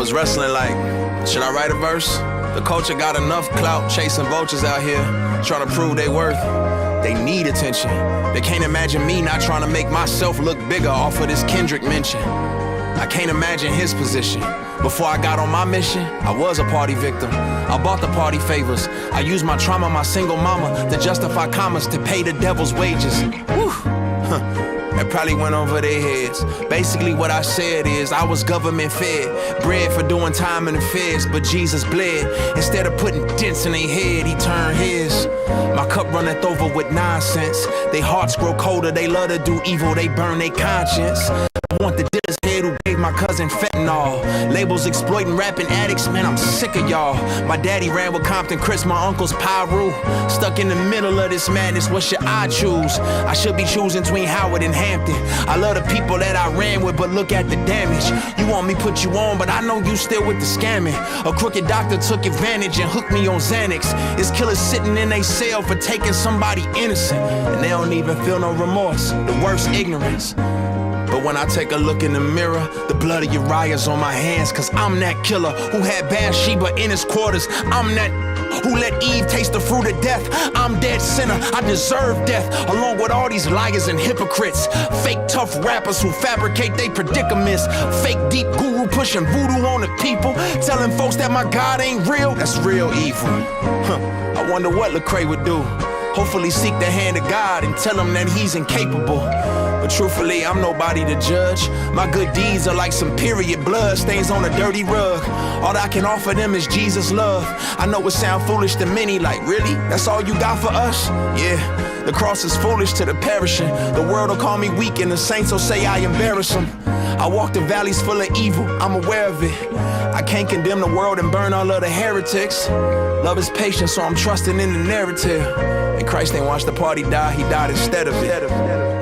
was wrestling like, should I write a verse? The culture got enough clout chasing vultures out here, trying to prove they worth. They need attention. They can't imagine me not trying to make myself look bigger off of this Kendrick mention. I can't imagine his position. Before I got on my mission, I was a party victim. I bought the party favors. I used my trauma, my single mama, to justify commas, to pay the devil's wages. Whew. That probably went over their heads. Basically what I said is I was government fed, bred for doing time in the feds, but Jesus bled. Instead of putting dents in their head, he turned his. My cup runneth over with nonsense. They hearts grow colder, they love to do evil, they burn their conscience. I want the dealer's head who gave my cousin fentanyl. Labels exploiting rapping addicts, man, I'm sick of y'all. My daddy ran with Compton Chris, my uncle's Pyru. Stuck in the middle of this madness, what should I choose? I should be choosing between Howard and Hampton. I love the people that I ran with, but look at the damage. You want me put you on, but I know you still with the scamming. A crooked doctor took advantage and hooked me on Xanax. It's killers sitting in a cell for taking somebody innocent, and they don't even feel no remorse. The worst ignorance. But when I take a look in the mirror, the blood of Uriah's on my hands, cause I'm that killer who had Bathsheba in his quarters. I'm that who let Eve taste the fruit of death. I'm dead sinner, I deserve death, along with all these liars and hypocrites. Fake tough rappers who fabricate they predicaments. Fake deep guru pushing voodoo on the people, telling folks that my God ain't real. That's real evil. I wonder what Lecrae would do. Hopefully seek the hand of God and tell him that he's incapable. But truthfully, I'm nobody to judge. My good deeds are like some period blood stains on a dirty rug. All I can offer them is Jesus' love. I know it sound foolish to many, like really? That's all you got for us? Yeah, the cross is foolish to the perishing. The world will call me weak and the saints will say I embarrass them. I walk the valleys full of evil, I'm aware of it. I can't condemn the world and burn all of the heretics. Love is patient, so I'm trusting in the narrative. And Christ ain't watched the party die, he died instead of it.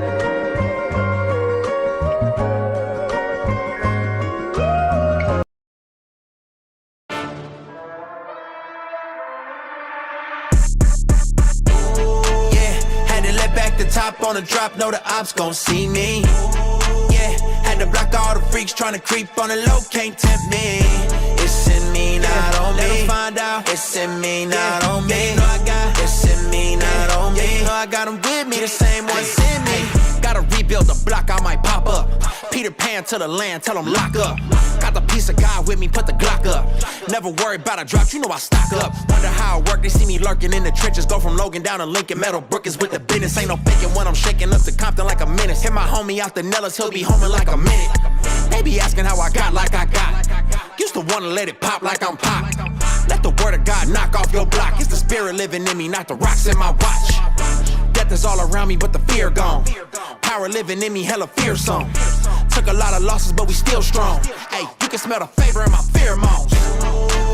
Top on the drop, know the ops gon' see me. Yeah, had to block all the freaks trying to creep on the low, can't tempt me. It's in me, not on me. Let 'em find out. It's in me, not on me. You know I got. It's in me, not on me. You know I got 'em with me, the same ones in me. Gotta rebuild the block, I might pop up. Peter Pan to the land, tell 'em lock up. Got the piece of God with me, put the Glock up. Never worry about a drop, you know I stock up. Wonder how it work, they see me lurking in the trenches. Go from Logan down to Lincoln, Metal Brookers with the business. Ain't no faking when I'm shaking up to Compton like a menace. Hit my homie out the Nellis, he'll be home in like a minute. They be asking how I got like I got. Used to wanna let it pop like I'm pop. Let the word of God knock off your block. It's the spirit living in me, not the rocks in my watch. Death is all around me, but the fear gone. Power living in me, hella fearsome. Took a lot of losses, but we still strong. Hey, you can smell the favor in my pheromones.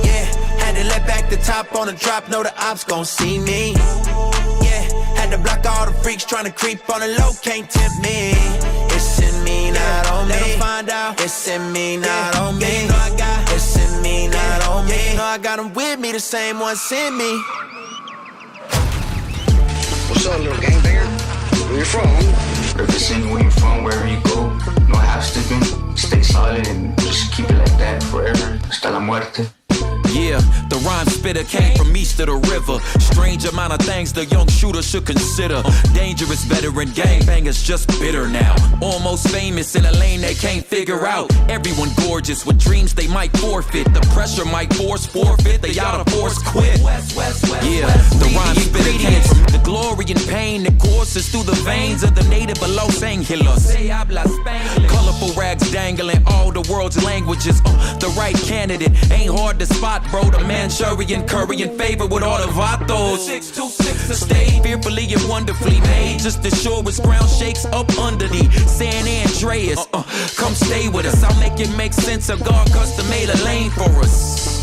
Yeah, had to let back the top on the drop, know the ops gon' see me. Yeah, had to block all the freaks trying to creep on the low, can't tempt me. It's in me, not on me. Let 'em find out. It's in me, not on me. You know I got. It's in me, not on me. You know I got 'em with me, the same ones in me. What's up, little gangbanger? Where you from? Representing where you from, wherever you go. No half stepping, stay solid and just keep it like that forever. Hasta la muerte. Yeah, the rhyme spitter came from east of the river. Strange amount of things the young shooter should consider. Dangerous veteran gangbangers just bitter now. Almost famous in a lane they can't figure out. Everyone gorgeous with dreams they might forfeit. The pressure might forfeit. They oughta force quit. Yeah, the rhyme spitter came from the glory and pain that courses through the veins of the native of Los Angeles. Colorful rags dangling all the world's languages. The right candidate ain't hard to spot. Bro, the Manchurian curry in favor with all the vatos. 626 stay fearfully and wonderfully made. Just as sure as ground shakes up underneath San Andreas. Come stay with us, I'll make it make sense. of God custom made a lane for us.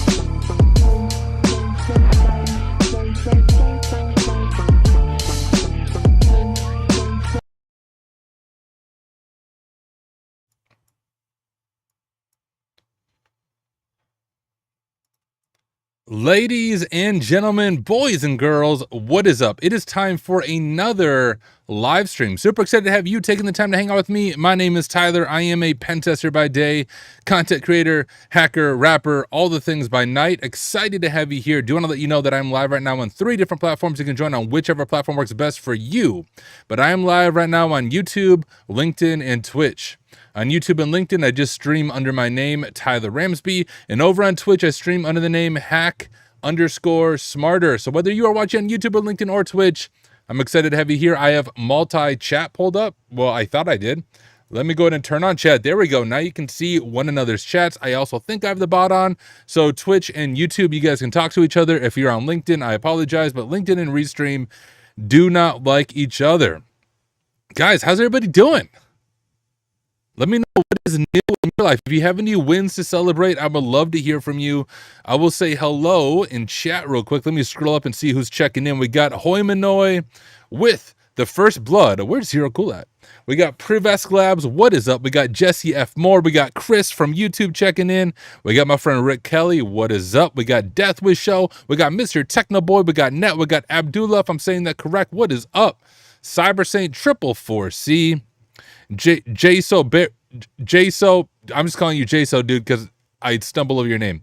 Ladies and gentlemen, boys and girls, what is up? It is time for another live stream. Super excited to have you taking the time to hang out with me. My name is Tyler. I am a pen tester by day, content creator, hacker, rapper, all the things by night. Excited to have you here. Do want to let you know that I'm live right now on 3 different platforms. You can join on whichever platform works best for you. But I am live right now on YouTube, LinkedIn, and Twitch. On YouTube and LinkedIn, I just stream under my name, Tyler Ramsby. And over on Twitch, I stream under the name hack_smarter. So whether you are watching on YouTube or LinkedIn or Twitch, I'm excited to have you here. I have multi-chat pulled up. Well, I thought I did. Let me go ahead and turn on chat. There we go. Now you can see one another's chats. I also think I have the bot on. So Twitch and YouTube, you guys can talk to each other. If you're on LinkedIn, I apologize, but LinkedIn and Restream do not like each other. Guys, how's everybody doing? Let me know what is new in your life. If you have any wins to celebrate, I would love to hear from you. I will say hello in chat real quick. Let me scroll up and see who's checking in. We got Hoymanoy with the first blood. Where's Zero Cool at? We got Privesk Labs. What is up? We got Jesse F. Moore. We got Chris from YouTube checking in. We got my friend Rick Kelly. What is up? We got Death Wish Show. We got Mr. Technoboy. We got Net. We got Abdullah, if I'm saying that correct. What is up? Cyber Saint 444C. Jso, I'm just calling you Jso, dude, because I stumble over your name.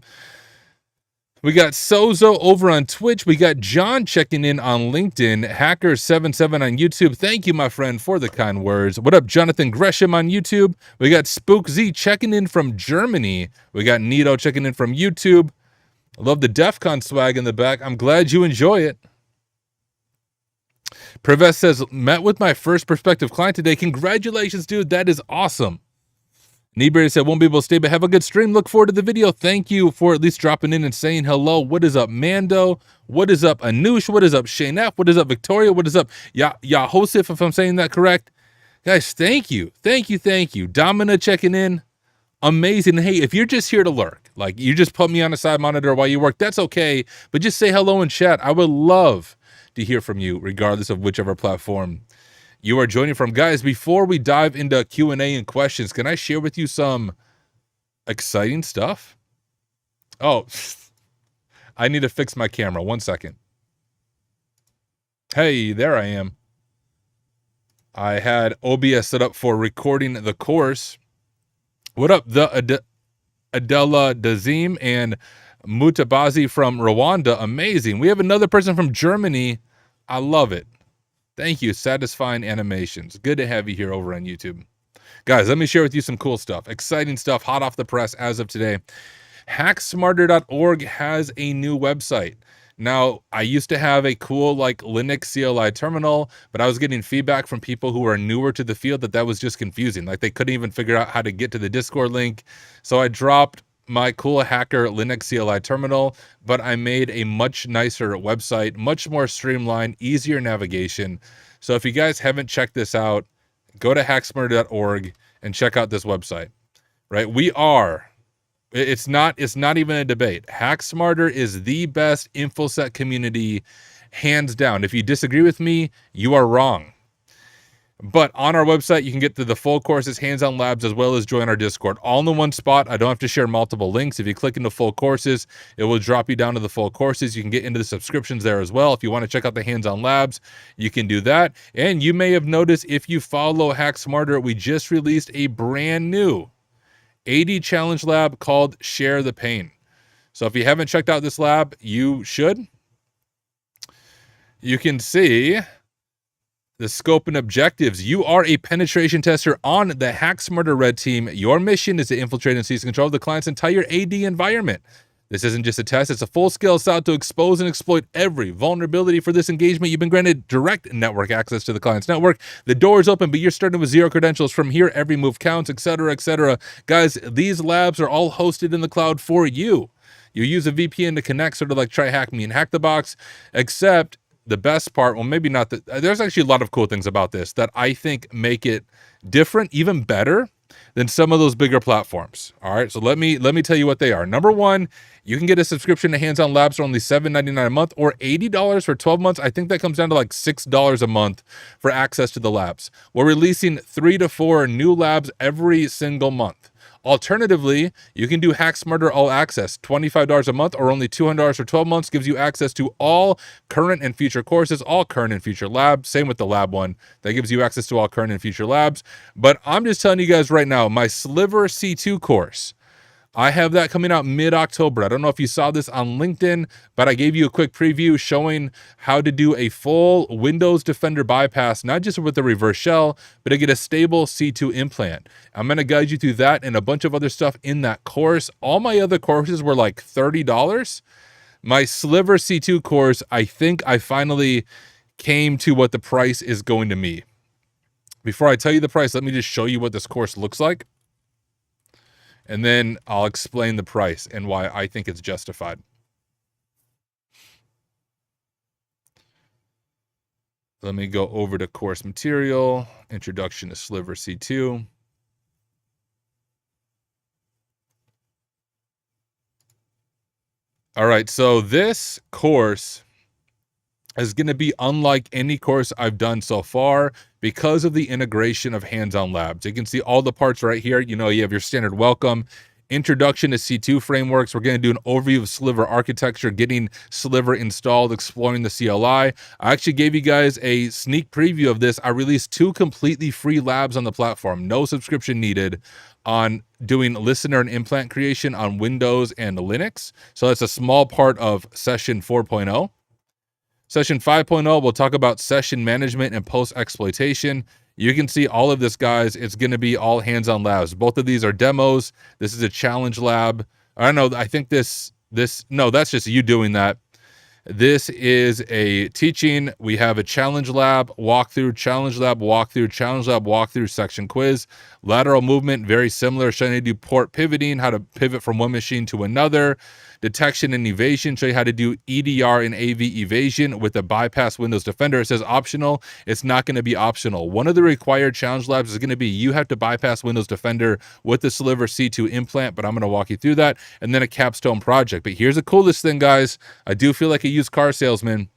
We got Sozo over on Twitch. We got John checking in on LinkedIn. Hacker77 on YouTube. Thank you, my friend, for the kind words. What up, Jonathan Gresham on YouTube? We got Spook Z checking in from Germany. We got Nito checking in from YouTube. I love the DEF CON swag in the back. I'm glad you enjoy it. Preves says, met with my first prospective client today. Congratulations, dude. That is awesome. Neberry said, won't be able to stay, but have a good stream. Look forward to the video. Thank you for at least dropping in and saying hello. What is up, Mando? What is up, Anush? What is up, Shane F? What is up, Victoria? What is up, Yahosif, if I'm saying that correct? Guys, thank you. Thank you, thank you. Domina checking in. Amazing. Hey, if you're just here to lurk, like you just put me on a side monitor while you work, that's okay. But just say hello in chat. I would love to hear from you, regardless of whichever platform you are joining from. Guys, before we dive into Q&A and questions, can I share with you some exciting stuff? Oh, I need to fix my camera. 1 second. Hey, there I am. I had OBS set up for recording the course. What up, the Adela Dazim and Mutabazi from Rwanda. Amazing. We have another person from Germany. I love it. Thank you, Satisfying Animations. Good to have you here over on YouTube. Guys, let me share with you some cool stuff. Exciting stuff, hot off the press as of today. Hacksmarter.org has a new website. Now, I used to have a cool Linux CLI terminal, but I was getting feedback from people who are newer to the field that was just confusing. Like they couldn't even figure out how to get to the Discord link. So I dropped my cool hacker Linux CLI terminal, but I made a much nicer website, much more streamlined, easier navigation. So if you guys haven't checked this out, go to hacksmarter.org and check out this website, right? It's not even a debate. HackSmarter is the best InfoSec community, hands down. If you disagree with me, you are wrong. But on our website, you can get to the full courses, hands-on labs, as well as join our Discord. All in the one spot. I don't have to share multiple links. If you click into full courses, it will drop you down to the full courses. You can get into the subscriptions there as well. If you want to check out the hands-on labs, you can do that. And you may have noticed, if you follow HackSmarter, we just released a brand new AD challenge lab called Share the Pain. So if you haven't checked out this lab, you should. You can see the scope and objectives. You are a penetration tester on the HackSmarter Red Team. Your mission is to infiltrate and seize control of the client's entire AD environment. This isn't just a test, it's a full-scale assault to expose and exploit every vulnerability. For this engagement, you've been granted direct network access to the client's network. The door is open, but you're starting with 0 credentials. From here, every move counts, etc., etc. Guys, these labs are all hosted in the cloud for you. You use a VPN to connect, sort of like try hack me and hack the box, except the best part, well, maybe not. There's actually a lot of cool things about this that I think make it different, even better than some of those bigger platforms. All right, so let me tell you what they are. Number one, you can get a subscription to Hands-On Labs for only $7.99 a month or $80 for 12 months. I think that comes down to like $6 a month for access to the labs. We're releasing 3 to 4 new labs every single month. Alternatively, you can do Hack Smarter All Access, $25 a month or only $200 for 12 months, gives you access to all current and future courses, all current and future labs. Same with the lab one. That gives you access to all current and future labs. But I'm just telling you guys right now, my Sliver C2 course, I have that coming out mid-October. I don't know if you saw this on LinkedIn, but I gave you a quick preview showing how to do a full Windows Defender bypass, not just with the reverse shell, but to get a stable C2 implant. I'm going to guide you through that and a bunch of other stuff in that course. All my other courses were like $30. My Sliver C2 course, I think I finally came to what the price is going to be. Before I tell you the price, let me just show you what this course looks like. And then I'll explain the price and why I think it's justified. Let me go over to course material, introduction to Sliver C2. All right, so this course is going to be unlike any course I've done so far because of the integration of hands-on labs. You can see all the parts right here. You know, you have your standard welcome, introduction to C2 frameworks. We're going to do an overview of Sliver architecture, getting Sliver installed, exploring the CLI. I actually gave you guys a sneak preview of this. I released 2 completely free labs on the platform, no subscription needed, on doing listener and implant creation on Windows and Linux. So that's a small part of session 4.0. Session 5.0, we'll talk about session management and post-exploitation. You can see all of this, guys. It's going to be all hands-on labs. Both of these are demos. This is a challenge lab. I don't know. I think no, that's just you doing that. This is a teaching. We have a challenge lab, walkthrough, challenge lab, walkthrough, challenge lab, walkthrough, section quiz. Lateral movement, very similar, showing you how to do port pivoting, how to pivot from one machine to another. Detection and evasion, show you how to do EDR and AV evasion with a bypass Windows Defender. It says optional. It's not going to be optional. One of the required challenge labs is going to be you have to bypass Windows Defender with the Sliver C2 implant, but I'm going to walk you through that, and then a capstone project. But here's the coolest thing, guys. I do feel like a used car salesman.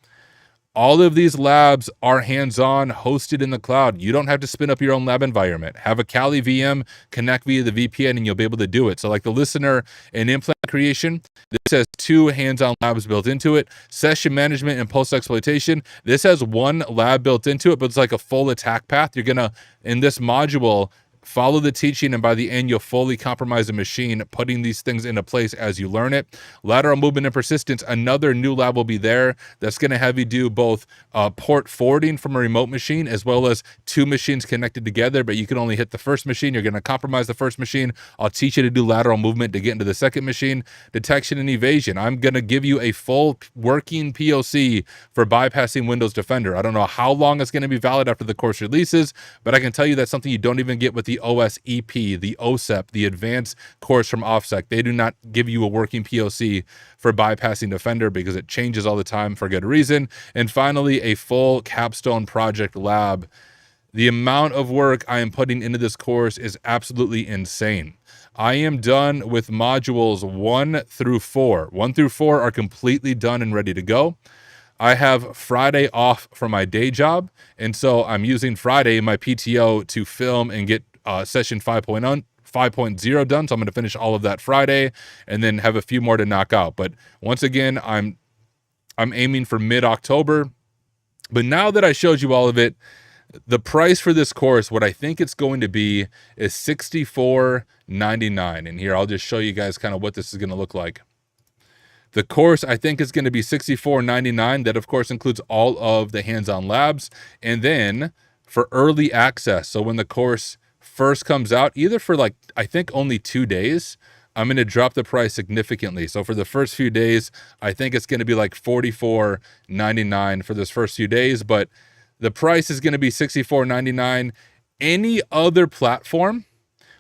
All of these labs are hands-on, hosted in the cloud. You don't have to spin up your own lab environment. Have a Kali VM, connect via the VPN, and you'll be able to do it. So like the listener and implant creation, this has 2 hands-on labs built into it. Session management and post-exploitation, this has 1 lab built into it, but it's like a full attack path. You're going to, in this module, follow the teaching, and by the end, you'll fully compromise the machine, putting these things into place as you learn it. Lateral movement and persistence, another new lab will be there that's going to have you do both port forwarding from a remote machine as well as 2 machines connected together, but you can only hit the first machine. You're going to compromise the first machine. I'll teach you to do lateral movement to get into the second machine. Detection and evasion. I'm going to give you a full working POC for bypassing Windows Defender. I don't know how long it's going to be valid after the course releases, but I can tell you that's something you don't even get with the OSEP, the OSEP, the advanced course from OffSec. They do not give you a working POC for bypassing Defender because it changes all the time for good reason. And finally, a full capstone project lab. The amount of work I am putting into this course is absolutely insane. I am done with modules 1 through 4. 1 through 4 are completely done and ready to go. I have Friday off from my day job, and so I'm using Friday, my PTO, to film and get session 5.0 done. So I'm going to finish all of that Friday and then have a few more to knock out. But once again, I'm aiming for mid-October. But now that I showed you all of it, the price for this course, what I think it's going to be, is $64.99. And here, I'll just show you guys kind of what this is going to look like. The course, I think, is going to be $64.99. That, of course, includes all of the hands-on labs. And then for early access, so when the course first comes out, either for like, I think only 2 days, I'm going to drop the price significantly. So for the first few days, I think it's going to be like $44.99 for those first few days, but the price is going to be $64.99. Any other platform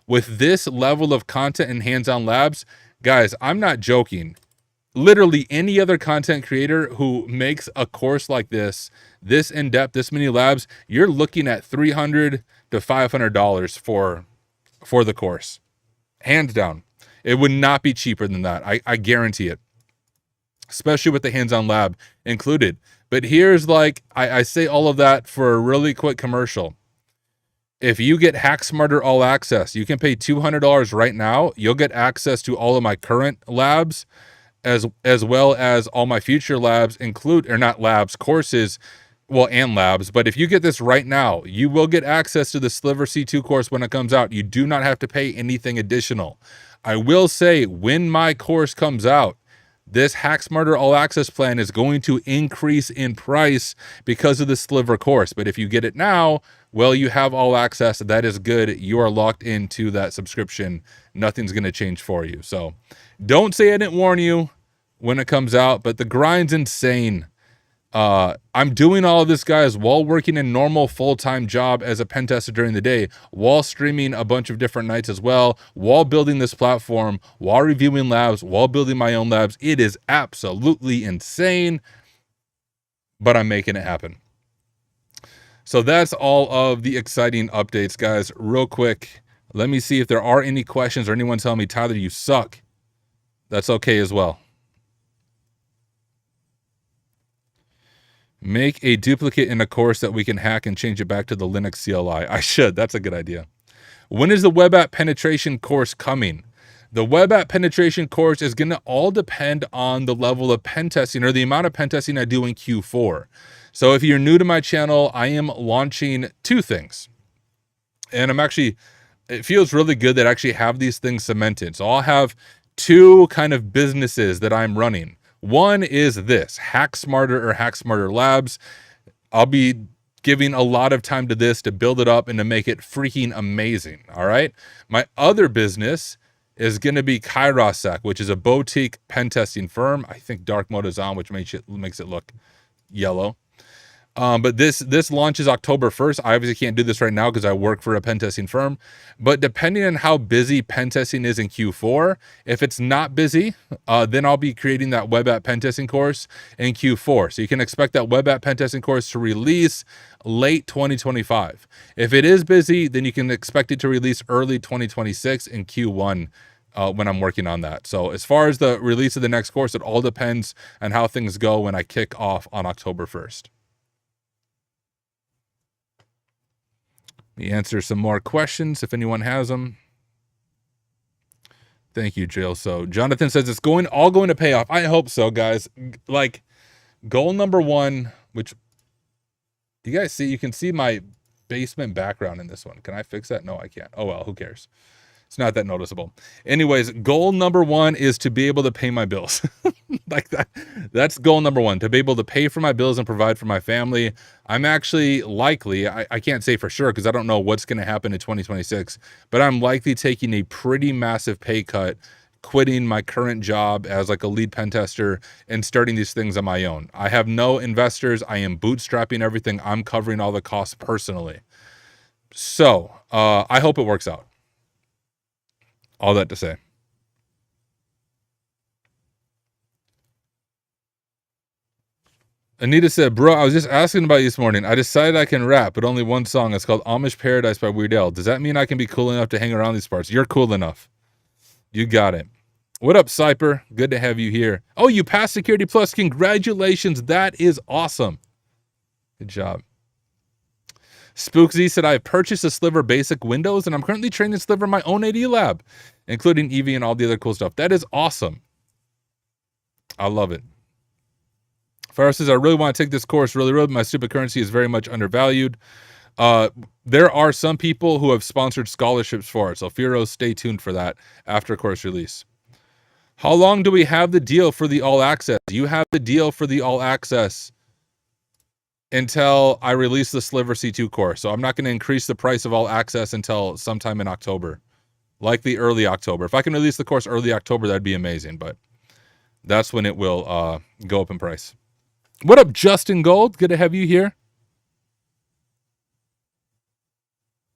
with this level of content and hands-on labs, guys, I'm not joking. Literally any other content creator who makes a course like this in-depth, this many labs, you're looking at $300 to $500 for the course. Hands down. It would not be cheaper than that. I guarantee it. Especially with the hands-on lab included. But here's like, I say all of that for a really quick commercial. If you get Hack Smarter All Access, you can pay $200 right now. You'll get access to all of my current labs, as well as all my future labs, courses, well, and labs. But if you get this right now, you will get access to the Sliver C2 course when it comes out. You do not have to pay anything additional. I will say, when my course comes out, this Hack Smarter All Access plan is going to increase in price because of the Sliver course. But if you get it now, well, you have all access. That is good. You are locked into that subscription. Nothing's going to change for you. So don't say I didn't warn you when it comes out, but the grind's insane. I'm doing all of this, guys, while working a normal full-time job as a pen tester during the day, while streaming a bunch of different nights as well, while building this platform, while reviewing labs, while building my own labs. It is absolutely insane, but I'm making it happen. So that's all of the exciting updates, guys. Real quick, let me see if there are any questions or anyone telling me, Tyler, you suck. That's okay as well. Make a duplicate in a course that we can hack and change it back to the Linux CLI. I should. That's a good idea. When is the web app penetration course coming? The web app penetration course is going to all depend on the level of pen testing or the amount of pen testing I do in Q4. So if you're new to my channel, I am launching 2 things. And it feels really good that I actually have these things cemented. So I'll have 2 kind of businesses that I'm running. One is this, Hack Smarter or Hack Smarter Labs. I'll be giving a lot of time to this to build it up and to make it freaking amazing, all right? My other business is going to be Kerberoasting, which is a boutique pen testing firm. I think dark mode is on, which makes it look yellow. But this launches October 1st. I obviously can't do this right now because I work for a pen testing firm. But depending on how busy pen testing is in Q4, if it's not busy, then I'll be creating that web app pen testing course in Q4. So you can expect that web app pen testing course to release late 2025. If it is busy, then you can expect it to release early 2026 in Q1. When I'm working on that. So as far as the release of the next course, it all depends on how things go when I kick off on October 1st. Let me answer some more questions if anyone has them. Thank you, Jill. So Jonathan says it's all going to pay off. I hope so, guys. Like goal number 1, which you guys see, you can see my basement background in this one. Can I fix that? No, I can't. Oh, well, who cares? It's not that noticeable. Anyways, goal number 1 is to be able to pay my bills. Like that. That's goal number 1, to be able to pay for my bills and provide for my family. I'm actually likely, I can't say for sure because I don't know what's going to happen in 2026, but I'm likely taking a pretty massive pay cut, quitting my current job as like a lead pen tester and starting these things on my own. I have no investors. I am bootstrapping everything. I'm covering all the costs personally. So I hope it works out. All that to say. Anita said, bro, I was just asking about you this morning. I decided I can rap, but only one song. It's called Amish Paradise by Weird Al. Does that mean I can be cool enough to hang around these parts? You're cool enough. You got it. What up, Cyper? Good to have you here. Oh, you passed Security Plus. Congratulations. That is awesome. Good job. Spookzy said, I have purchased a Sliver basic Windows, and I'm currently training Sliver in my own AD lab, including EV and all the other cool stuff. That is awesome. I love it. Farah says, I really want to take this course really, but my stupid currency is very much undervalued. There are some people who have sponsored scholarships for it, so Firo, stay tuned for that after course release. How long do we have the deal for the all access? You have the deal for the all access until I release the Sliver C2 course. So I'm not going to increase the price of all access until sometime in October, likely early October. If I can release the course early October, that'd be amazing, but that's when it will go up in price. What up, Justin Gold? Good to have you here.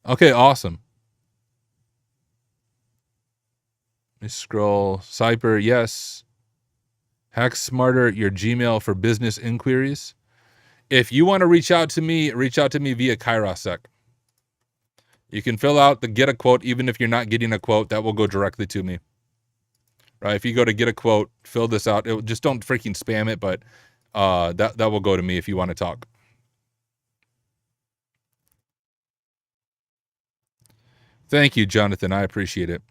Okay, awesome. Let me scroll. Cyper, yes. Hack Smarter, your Gmail for business inquiries. If you want to reach out to me via Kerberoasting. You can fill out the get a quote, even if you're not getting a quote, that will go directly to me. Right? If you go to get a quote, fill this out. Just don't freaking spam it, but that will go to me if you want to talk. Thank you, Jonathan. I appreciate it.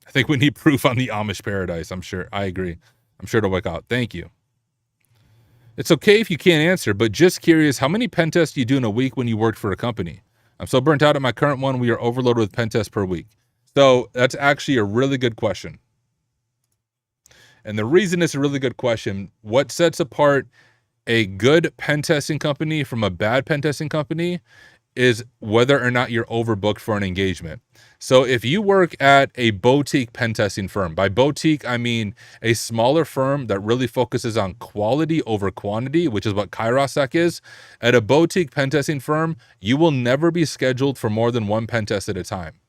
I think we need proof on the Amish paradise. I'm sure. I agree. I'm sure to work out. Thank you. It's okay if you can't answer, but just curious, how many pen tests do you do in a week when you work for a company? I'm so burnt out at my current one. We are overloaded with pen tests per week. So that's actually a really good question. And the reason it's a really good question, what sets apart a good pen testing company from a bad pen testing company is whether or not you're overbooked for an engagement. So if you work at a boutique pen testing firm, by boutique, I mean a smaller firm that really focuses on quality over quantity, which is what Kerberoasting is. At a boutique pen testing firm, you will never be scheduled for more than one pen test at a time.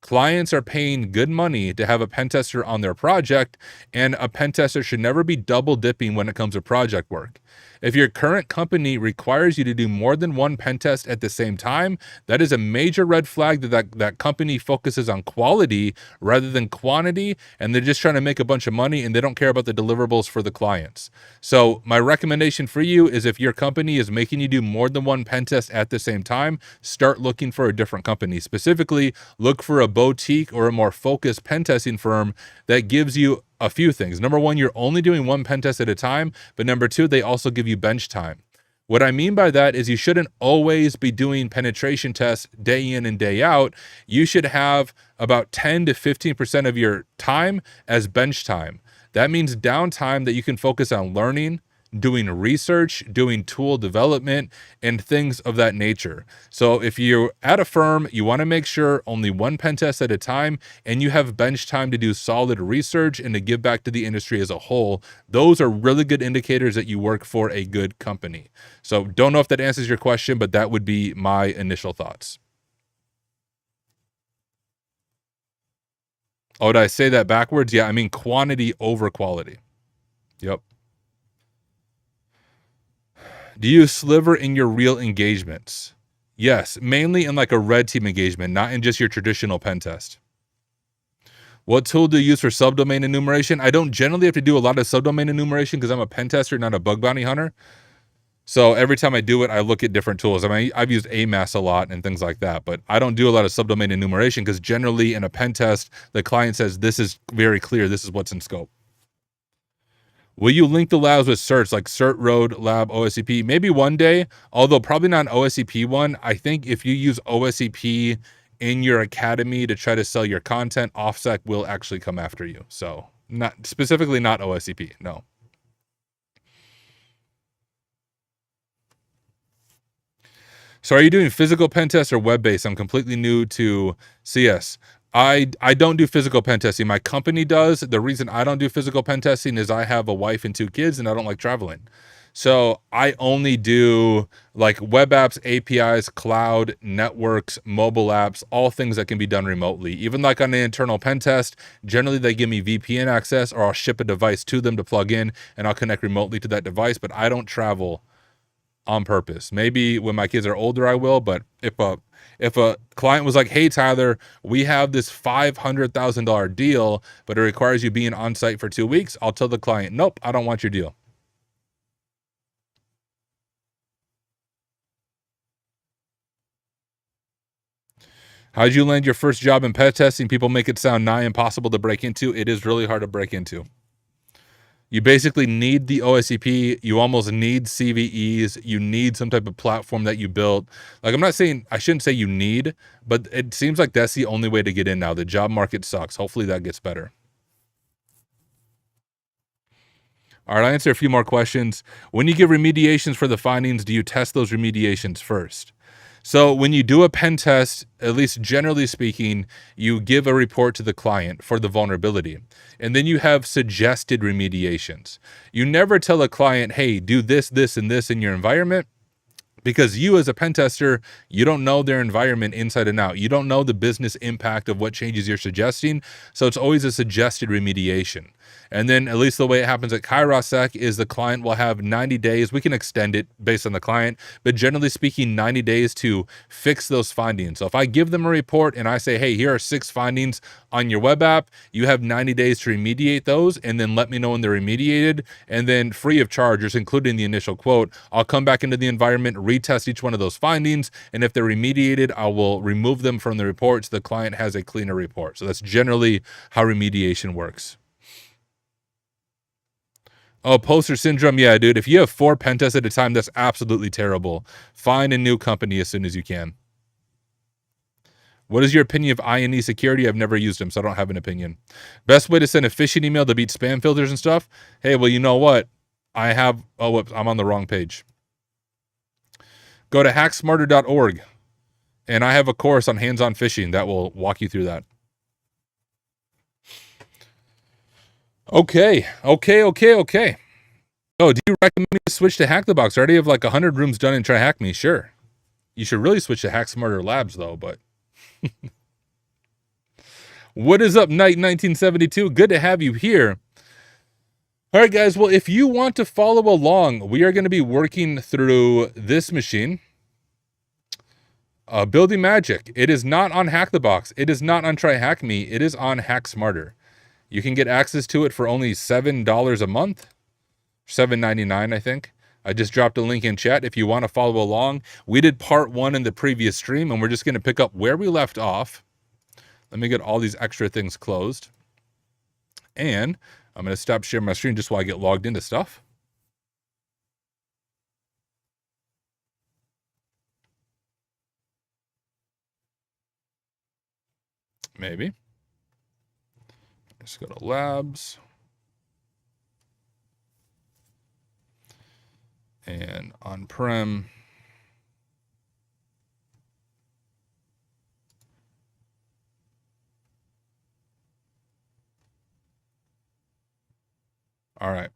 Clients are paying good money to have a pen tester on their project, and a pen tester should never be double dipping when it comes to project work. If your current company requires you to do more than one pen test at the same time, that is a major red flag that company focuses on quality rather than quantity, and they're just trying to make a bunch of money and they don't care about the deliverables for the clients. So my recommendation for you is if your company is making you do more than one pen test at the same time, start looking for a different company. Specifically, look for a boutique or a more focused pen testing firm that gives you a few things. Number one, you're only doing one pen test at a time, but number two, they also give you bench time. What I mean by that is you shouldn't always be doing penetration tests day in and day out. You should have about 10 to 15% of your time as bench time. That means downtime that you can focus on learning, doing research, doing tool development, and things of that nature. So if you're at a firm, you want to make sure only one pen test at a time, and you have bench time to do solid research and to give back to the industry as a whole. Those are really good indicators that you work for a good company. So don't know if that answers your question, but that would be my initial thoughts. Oh, did I say that backwards? Yeah, I mean quantity over quality. Yep. Do you use Sliver in your real engagements? Yes, mainly in like a red team engagement, not in just your traditional pen test. What tool do you use for subdomain enumeration? I don't generally have to do a lot of subdomain enumeration because I'm a pen tester, not a bug bounty hunter. So every time I do it, I look at different tools. I mean, I've used AMAS a lot and things like that, but I don't do a lot of subdomain enumeration because generally in a pen test, the client says, this is very clear. This is what's in scope. Will you link the labs with certs like Cert Road Lab OSCP? Maybe one day, although probably not an OSCP one. I think if you use OSCP in your academy to try to sell your content, OffSec will actually come after you. So not specifically not OSCP, no. So are you doing physical pen tests or web-based? I'm completely new to CS. I don't do physical pen testing. My company does. The reason I don't do physical pen testing is I have a wife and 2 kids and I don't like traveling. So I only do like web apps, APIs, cloud, networks, mobile apps, all things that can be done remotely. Even like on an internal pen test, generally they give me VPN access or I'll ship a device to them to plug in and I'll connect remotely to that device, but I don't travel on purpose. Maybe when my kids are older, I will, but if a client was like, hey, Tyler, we have this $500,000 deal, but it requires you being on site for 2 weeks, I'll tell the client, nope, I don't want your deal. How did you land your first job in pen testing? People make it sound nigh impossible to break into. It is really hard to break into. You basically need the OSCP. You almost need CVEs. You need some type of platform that you built. Like, I'm not saying, I shouldn't say you need, but it seems like that's the only way to get in now. The job market sucks. Hopefully that gets better. All right, I'll answer a few more questions. When you give remediations for the findings, do you test those remediations first? So when you do a pen test, at least generally speaking, you give a report to the client for the vulnerability. And then you have suggested remediations. You never tell a client, hey, do this, this, and this in your environment. Because you as a pen tester, you don't know their environment inside and out. You don't know the business impact of what changes you're suggesting. So it's always a suggested remediation. And then at least the way it happens at Kerberoasting is the client will have 90 days. We can extend it based on the client, but generally speaking, 90 days to fix those findings. So if I give them a report and I say, hey, here are 6 findings on your web app, you have 90 days to remediate those and then let me know when they're remediated. And then free of charge, just including the initial quote, I'll come back into the environment, retest each one of those findings, and if they're remediated, I will remove them from the report so the client has a cleaner report. So that's generally how remediation works. Oh, poster syndrome. Yeah, dude. If you have 4 pen tests at a time, that's absolutely terrible. Find a new company as soon as you can. What is your opinion of INE security? I've never used them, so I don't have an opinion. Best way to send a phishing email to beat spam filters and stuff? Hey, well, you know what? I have... Oh, whoops. I'm on the wrong page. Go to hacksmarter.org, and I have a course on hands-on phishing that will walk you through that. Okay. Oh, do you recommend me to switch to Hack the Box? I already have like 100 rooms done and try Hack Me. Sure. You should really switch to Hack Smarter Labs, though, but... What is up, Night 1972? Good to have you here. All right, guys. Well, if you want to follow along, we are going to be working through this machine. Building Magic. It is not on Hack the Box. It is not on Try Hack Me. It is on Hack Smarter. You can get access to it for only $7 a month. $7.99, I think. I just dropped a link in chat if you want to follow along. We did part 1 in the previous stream, and we're just going to pick up where we left off. Let me get all these extra things closed. And I'm going to stop sharing my screen just while I get logged into stuff. Maybe. Let's go to Labs. And on-prem. All right.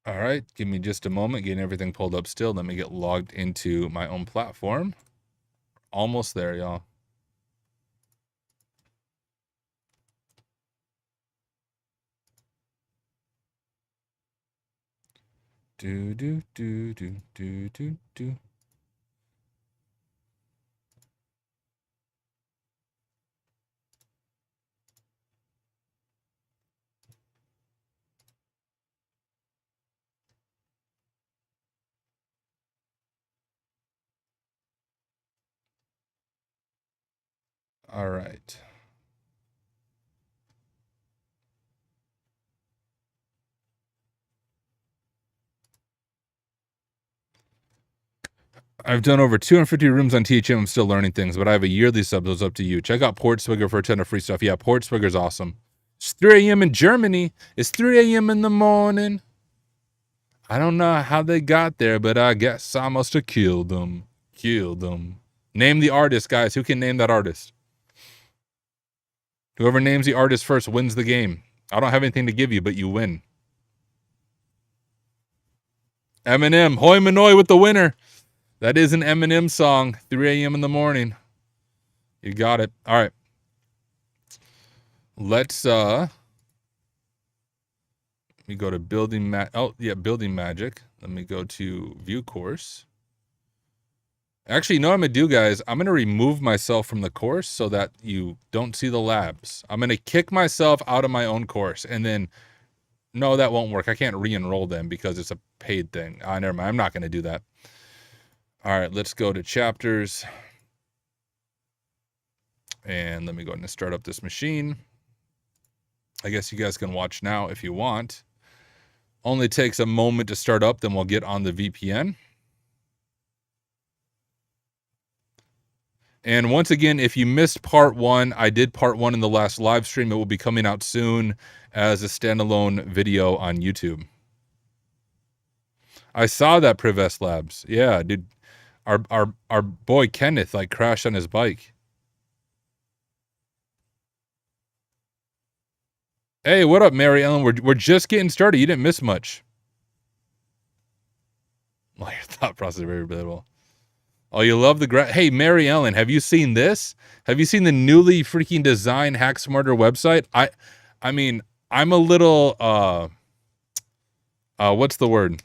All right. Give me just a moment. Getting everything pulled up still. Let me get logged into my own platform. Almost there, y'all. Do. All right. I've done over 250 rooms on THM. I'm still learning things, but I have a yearly sub. Those up to you. Check out Portswigger for a ton of free stuff. Yeah, Portswigger's awesome. It's 3 a.m. in Germany. It's 3 a.m. in the morning. I don't know how they got there, but I guess I must have killed them. Name the artist, guys. Who can name that artist? Whoever names the artist first wins the game. I don't have anything to give you, but you win. Eminem, hoi manoi with the winner. That is an Eminem song. 3 a.m. in the morning. You got it. All right. Let's let me go to building building magic. Let me go to view course. Actually, you know what I'm gonna do, guys? I'm gonna remove myself from the course so that you don't see the labs. I'm gonna kick myself out of my own course, and then no, that won't work. I can't re-enroll them because it's a paid thing. Never mind. I'm not gonna do that. All right, let's go to chapters. And let me go ahead and start up this machine. I guess you guys can watch now if you want. Only takes a moment to start up, then we'll get on the VPN. And once again, if you missed part 1, I did part 1 in the last live stream. It will be coming out soon as a standalone video on YouTube. I saw that Privest Labs. Yeah, dude. Our boy Kenneth like crashed on his bike. Hey, what up, Mary Ellen? We're just getting started. You didn't miss much. Well, your thought process is very relatable. Oh, you love the Hey, Mary Ellen, have you seen this? Have you seen the newly freaking designed Hack Smarter website? I mean, I'm a little what's the word?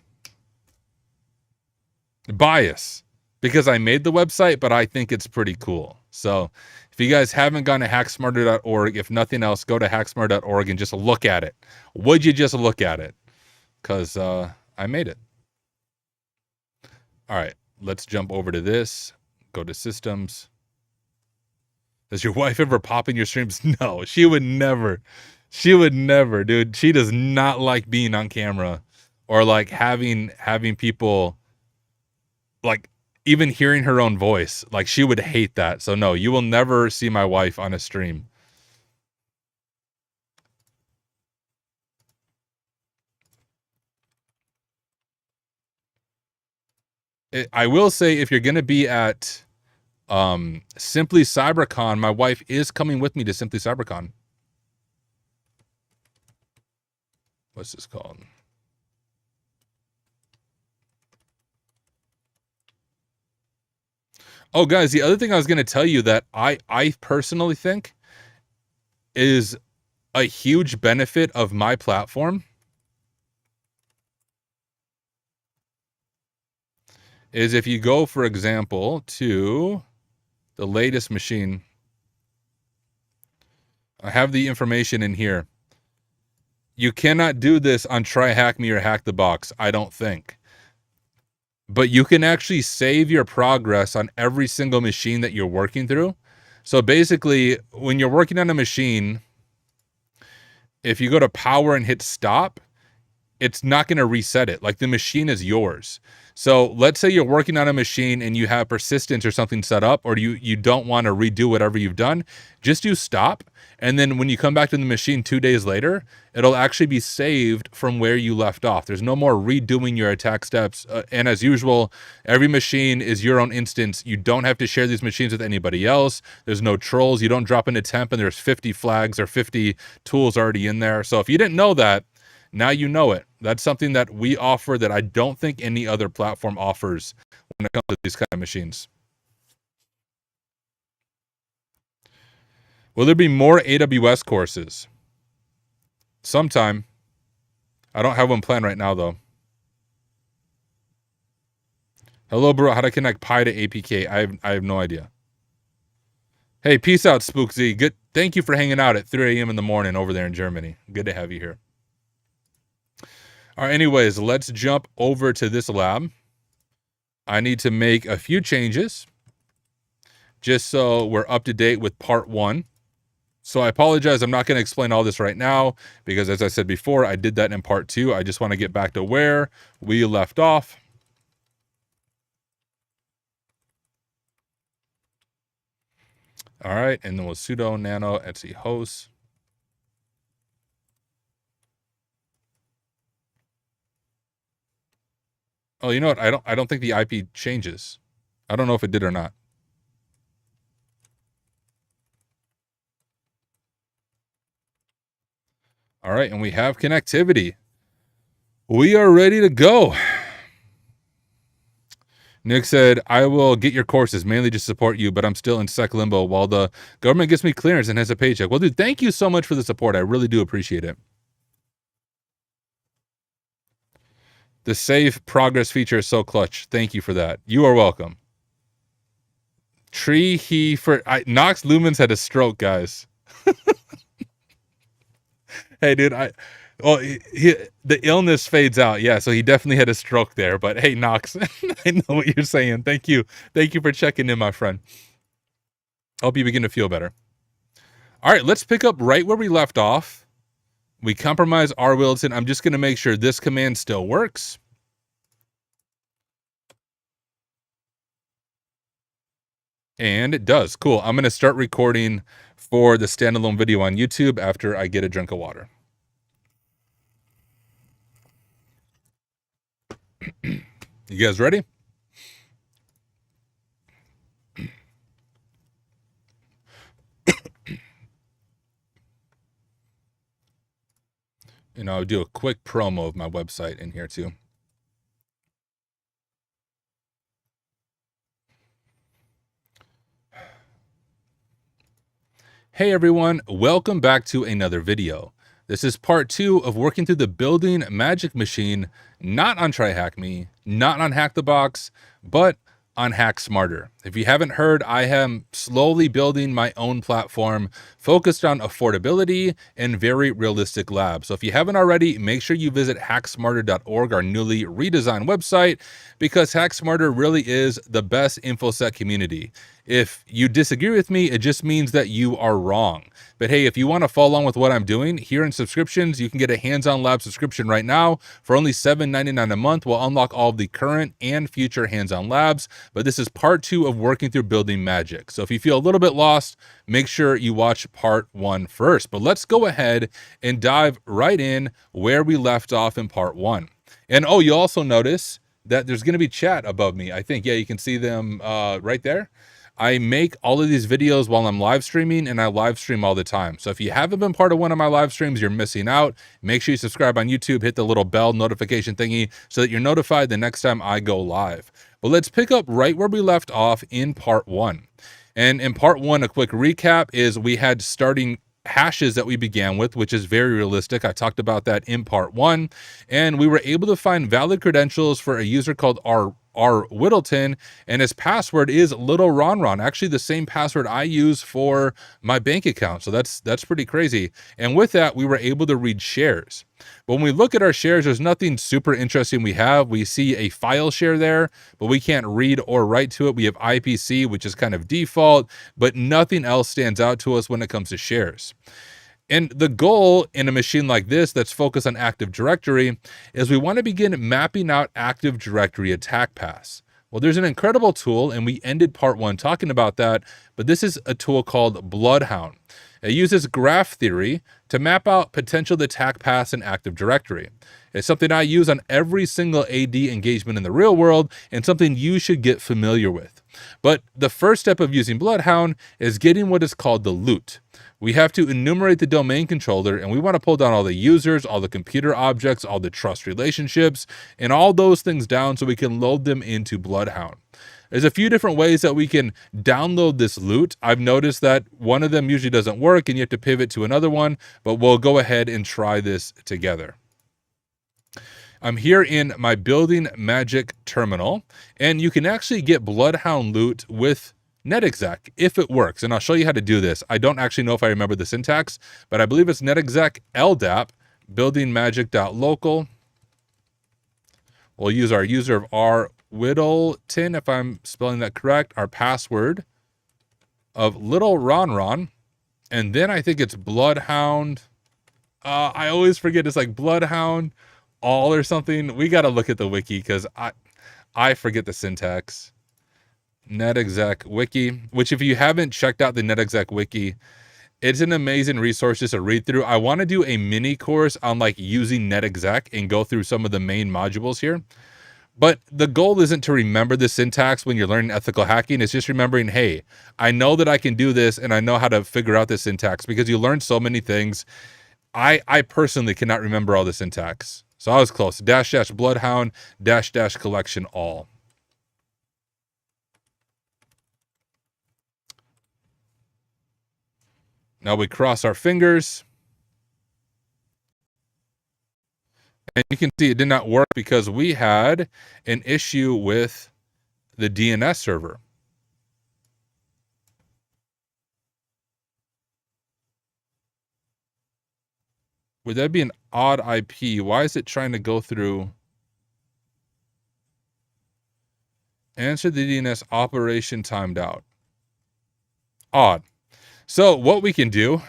Bias. because I made the website, but I think it's pretty cool. So if you guys haven't gone to hacksmarter.org, if nothing else, go to hacksmarter.org and just look at it. Would you just look at it? Because I made it. All right, let's jump over to this. Go to systems. Does your wife ever pop in your streams? No, she would never. She would never, dude. She does not like being on camera or like having people, like even hearing her own voice. Like she would hate that. So no, you will never see my wife on a stream. I will say, if you're going to be at Simply CyberCon, my wife is coming with me to Simply CyberCon. What's this called? Oh, guys, the other thing I was going to tell you that I personally think is a huge benefit of my platform is if you go, for example, to the latest machine. I have the information in here. You cannot do this on Try Hack Me or Hack the Box, I don't think. But you can actually save your progress on every single machine that you're working through. So basically, when you're working on a machine, if you go to power and hit stop, it's not going to reset it. Like the machine is yours. So let's say you're working on a machine and you have persistence or something set up, or you don't want to redo whatever you've done, just do stop. And then when you come back to the machine 2 days later, it'll actually be saved from where you left off. There's no more redoing your attack steps. And as usual, every machine is your own instance. You don't have to share these machines with anybody else. There's no trolls. You don't drop into temp and there's 50 flags or 50 tools already in there. So if you didn't know that, now you know it. That's something that we offer that I don't think any other platform offers when it comes to these kind of machines. Will there be more AWS courses? Sometime. I don't have one planned right now, though. Hello, bro. How to connect Pi to APK? I have no idea. Hey, peace out, Spook Z. Good. Thank you for hanging out at 3 a.m. in the morning over there in Germany. Good to have you here. All right, anyways, let's jump over to this lab. I need to make a few changes just so we're up to date with part 1. So I apologize. I'm not going to explain all this right now because, as I said before, I did that in part 2. I just want to get back to where we left off. All right, and then we'll sudo nano etc host. Oh, you know what? I don't think the IP changes. I don't know if it did or not. All right, and we have connectivity. We are ready to go. Nick said, I will get your courses, mainly to support you, but I'm still in sec limbo while the government gets me clearance and has a paycheck. Well, dude, thank you so much for the support. I really do appreciate it. The save progress feature is so clutch. Thank you for that. You are welcome. Nox Lumens had a stroke, guys. Hey, dude, the illness fades out. Yeah, so he definitely had a stroke there. But hey, Nox, I know what you're saying. Thank you. Thank you for checking in, my friend. Hope you begin to feel better. All right, let's pick up right where we left off. We compromise R. Wilson. I'm just going to make sure this command still works. And it does. Cool. I'm going to start recording for the standalone video on YouTube after I get a drink of water. You guys ready? And I'll do a quick promo of my website in here too. Hey everyone, welcome back to another video. This is part 2 of working through the building magic machine, not on Try Hack Me, not on Hack the Box, but on Hack Smarter. If you haven't heard, I am slowly building my own platform focused on affordability and very realistic labs. So if you haven't already, make sure you visit hacksmarter.org, our newly redesigned website, because Hack Smarter really is the best InfoSec community. If you disagree with me, it just means that you are wrong. But hey, if you want to follow along with what I'm doing, here in subscriptions, you can get a hands-on lab subscription right now for only $7.99 a month. We'll unlock all of the current and future hands-on labs, but this is part 2 of working through building magic. So if you feel a little bit lost, make sure you watch part 1 first. But let's go ahead and dive right in where we left off in part 1. And oh, you also notice that there's going to be chat above me. I think, yeah, you can see them right there. I make all of these videos while I'm live streaming, and I live stream all the time. So if you haven't been part of one of my live streams, you're missing out. Make sure you subscribe on YouTube, hit the little bell notification thingy so that you're notified the next time I go live. But let's pick up right where we left off in part 1. And in part 1, a quick recap is we had starting hashes that we began with, which is very realistic. I talked about that in part 1, and we were able to find valid credentials for a user called R. Whittleton, and his password is Little Ron. Actually, the same password I use for my bank account. So that's pretty crazy. And with that, we were able to read shares. But when we look at our shares, there's nothing super interesting we have. We see a file share there, but we can't read or write to it. We have IPC, which is kind of default, but nothing else stands out to us when it comes to shares. And the goal in a machine like this that's focused on Active Directory is we want to begin mapping out Active Directory attack paths. Well, there's an incredible tool, and we ended part 1 talking about that, but this is a tool called Bloodhound. It uses graph theory to map out potential attack paths in Active Directory. It's something I use on every single AD engagement in the real world, and something you should get familiar with. But the first step of using Bloodhound is getting what is called the loot. We have to enumerate the domain controller, and we want to pull down all the users, all the computer objects, all the trust relationships, and all those things down so we can load them into Bloodhound. There's a few different ways that we can download this loot. I've noticed that one of them usually doesn't work, and you have to pivot to another one, but we'll go ahead and try this together. I'm here in my Building Magic terminal, and you can actually get Bloodhound loot with netexec if it works, and I'll show you how to do this. I don't actually know if I remember the syntax, but I believe it's netexec ldap buildingmagic.local. We'll use our user of R. Whittleton, if I'm spelling that correct, our password of Little Ron, and then I think it's Bloodhound. I always forget, it's like Bloodhound all or something. We got to look at the wiki because I forget the syntax. netexec wiki, which if you haven't checked out the netexec wiki, it's an amazing resource just to read through. I want to do a mini course on like using netexec and go through some of the main modules here. But the goal isn't to remember the syntax when you're learning ethical hacking. It's just remembering, hey, I know that I can do this and I know how to figure out the syntax, because you learn so many things. I personally cannot remember all the syntax. So I was close. -- bloodhound -- collection all. Now we cross our fingers. And you can see it did not work because we had an issue with the DNS server. Would that be an odd IP? Why is it trying to go through? Answer the DNS operation timed out. Odd. So what we can do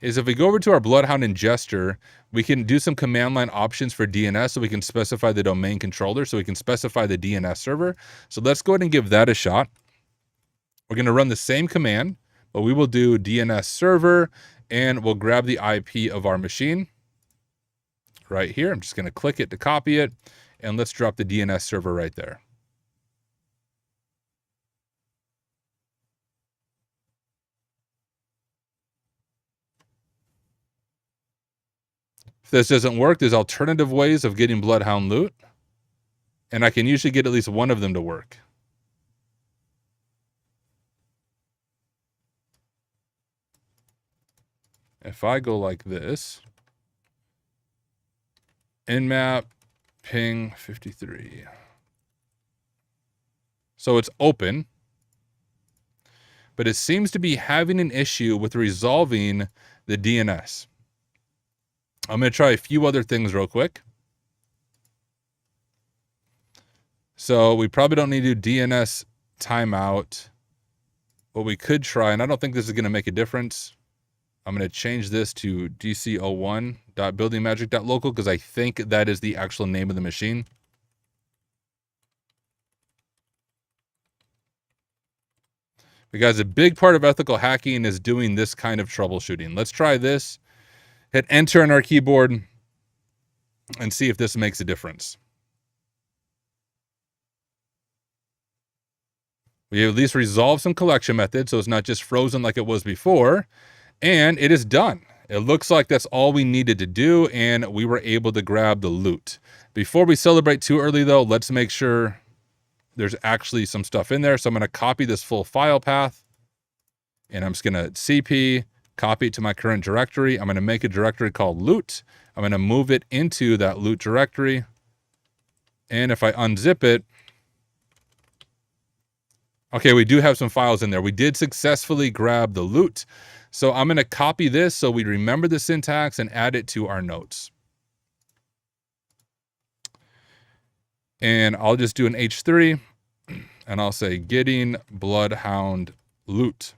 is if we go over to our Bloodhound ingester, we can do some command line options for DNS so we can specify the domain controller, so we can specify the DNS server. So let's go ahead and give that a shot. We're going to run the same command, but we will do DNS server, and we'll grab the IP of our machine right here. I'm just going to click it to copy it, and let's drop the DNS server right there. If this doesn't work, there's alternative ways of getting Bloodhound loot, and I can usually get at least one of them to work. If I go like this, nmap ping 53. So it's open, but it seems to be having an issue with resolving the DNS. I'm going to try a few other things real quick. So we probably don't need to do DNS timeout. What we could try, and I don't think this is going to make a difference. I'm going to change this to dc01.buildingmagic.local because I think that is the actual name of the machine. Because a big part of ethical hacking is doing this kind of troubleshooting. Let's try this. Hit enter on our keyboard and see if this makes a difference. We at least resolved some collection methods, so it's not just frozen like it was before. And it is done. It looks like that's all we needed to do, and we were able to grab the loot. Before we celebrate too early, though, let's make sure there's actually some stuff in there. So I'm going to copy this full file path, and I'm just going to CP, copy it to my current directory. I'm going to make a directory called loot. I'm going to move it into that loot directory. And if I unzip it, okay, we do have some files in there. We did successfully grab the loot. So I'm going to copy this so we remember the syntax and add it to our notes. And I'll just do an H3 and I'll say getting Bloodhound loot.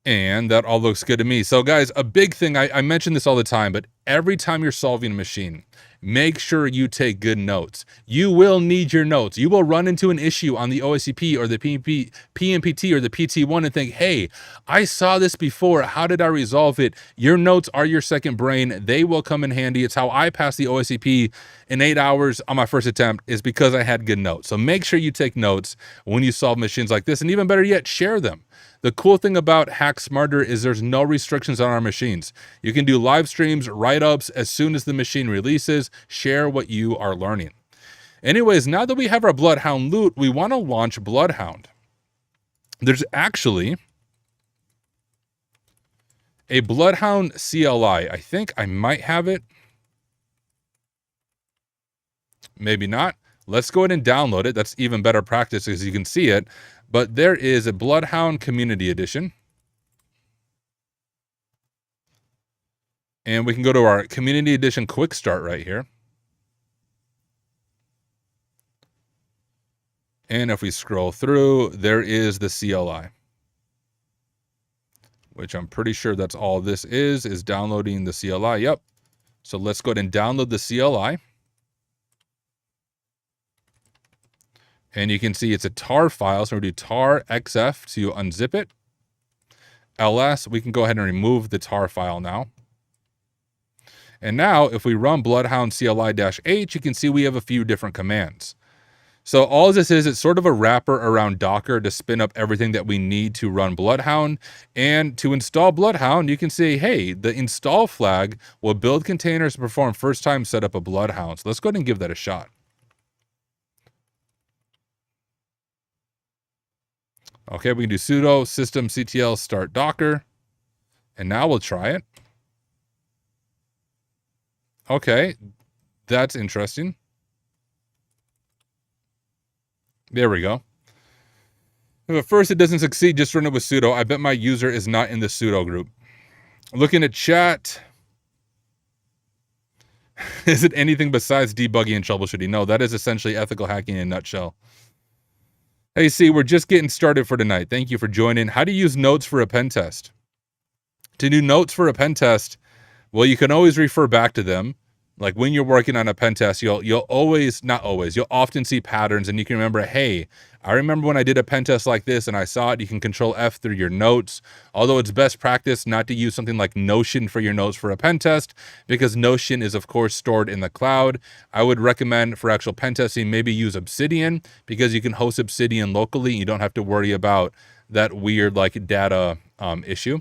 And that all looks good to me. So guys, a big thing, I mention this all the time, but every time you're solving a machine, make sure you take good notes. You will need your notes. You will run into an issue on the OSCP or the PMPT or the PT1 and think, hey, I saw this before. How did I resolve it? Your notes are your second brain. They will come in handy. It's how I passed the OSCP in 8 hours on my first attempt, is because I had good notes. So make sure you take notes when you solve machines like this, and even better yet, share them. The cool thing about Hack Smarter is there's no restrictions on our machines. You can do live streams, write-ups as soon as the machine releases. Share what you are learning. Anyways, now that we have our Bloodhound loot, we want to launch Bloodhound. There's actually a Bloodhound CLI. I think I might have it. Maybe not. Let's go ahead and download it. That's even better practice as you can see it. But there is a Bloodhound Community Edition. And we can go to our Community Edition Quick Start right here. And if we scroll through, there is the CLI. Which I'm pretty sure that's all this is downloading the CLI. Yep. So let's go ahead and download the CLI. And you can see it's a tar file. So we'll do tar xf to unzip it. ls, we can go ahead and remove the tar file now. And now if we run Bloodhound CLI-H, you can see we have a few different commands. So all this is, it's sort of a wrapper around Docker to spin up everything that we need to run Bloodhound. And to install Bloodhound, you can say, hey, the install flag will build containers to perform first time setup of Bloodhound. So let's go ahead and give that a shot. Okay, we can do sudo systemctl start docker. And now we'll try it. Okay, that's interesting. There we go. If at first it doesn't succeed, just run it with sudo. I bet my user is not in the sudo group. Looking at chat. Is it anything besides debugging and troubleshooting? No, that is essentially ethical hacking in a nutshell. Hey, C, we're just getting started for tonight. Thank you for joining. How do you use notes for a pen test? To do notes for a pen test, well, you can always refer back to them. Like when you're working on a pen test, you'll often see patterns, and you can remember, hey, I remember when I did a pen test like this and I saw it. You can control F through your notes. Although it's best practice not to use something like Notion for your notes for a pen test, because Notion is of course stored in the cloud. I would recommend for actual pen testing, maybe use Obsidian, because you can host Obsidian locally. You don't have to worry about that weird like data issue.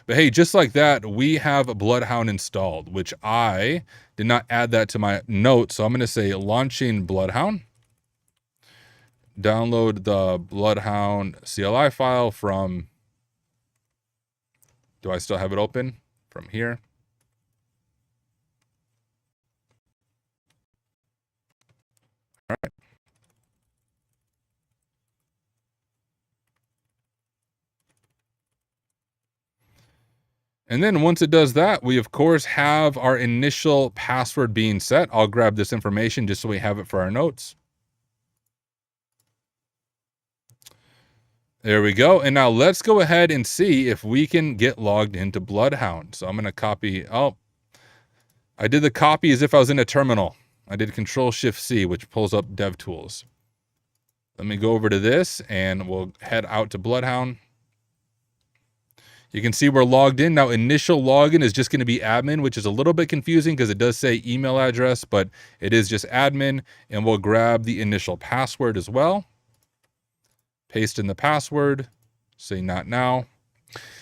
But hey, just like that, we have a Bloodhound installed, which I did not add that to my notes. So I'm going to say launching Bloodhound. Download the Bloodhound CLI file from, do I still have it open? From here. And then once it does that, we of course have our initial password being set. I'll grab this information just so we have it for our notes. There we go. And now let's go ahead and see if we can get logged into Bloodhound. So I'm going to copy. Oh, I did the copy as if I was in a terminal. I did Control-Shift-C, which pulls up DevTools. Let me go over to this and we'll head out to Bloodhound. You can see we're logged in. Now, initial login is just going to be admin, which is a little bit confusing because it does say email address, but it is just admin. And we'll grab the initial password as well. Paste in the password. Say not now.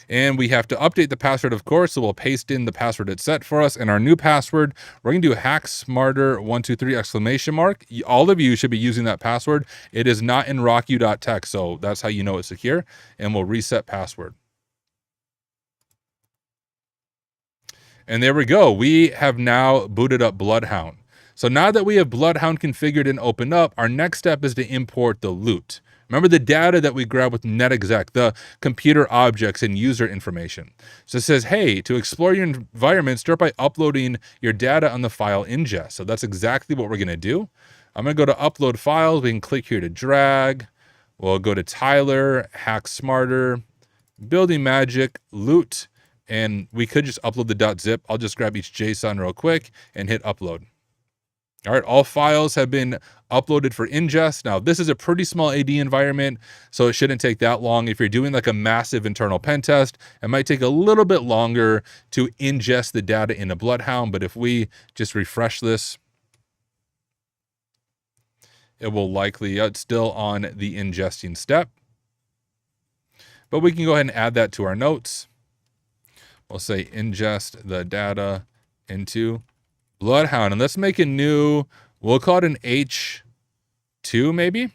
And we have to update the password, of course, so we'll paste in the password it's set for us. And our new password, we're going to do hacksmarter123 exclamation mark. All of you should be using that password. It is not in rocku.tech, so that's how you know it's secure. And we'll reset password. And there we go. We have now booted up Bloodhound. So now that we have Bloodhound configured and opened up, our next step is to import the loot. Remember the data that we grabbed with netexec, the computer objects and user information. So it says, hey, to explore your environment, start by uploading your data on the file ingest. So that's exactly what we're going to do. I'm going to go to upload files. We can click here to drag. We'll go to Tyler, Hack Smarter, Building Magic, Loot. And we could just upload the .zip. I'll just grab each JSON real quick and hit upload. All right, all files have been uploaded for ingest. Now, this is a pretty small AD environment, so it shouldn't take that long. If you're doing like a massive internal pen test, it might take a little bit longer to ingest the data in a Bloodhound, but if we just refresh this, it will likely, it's still on the ingesting step. But we can go ahead and add that to our notes. We'll say ingest the data into Bloodhound. And let's make a new, we'll call it an H2 maybe.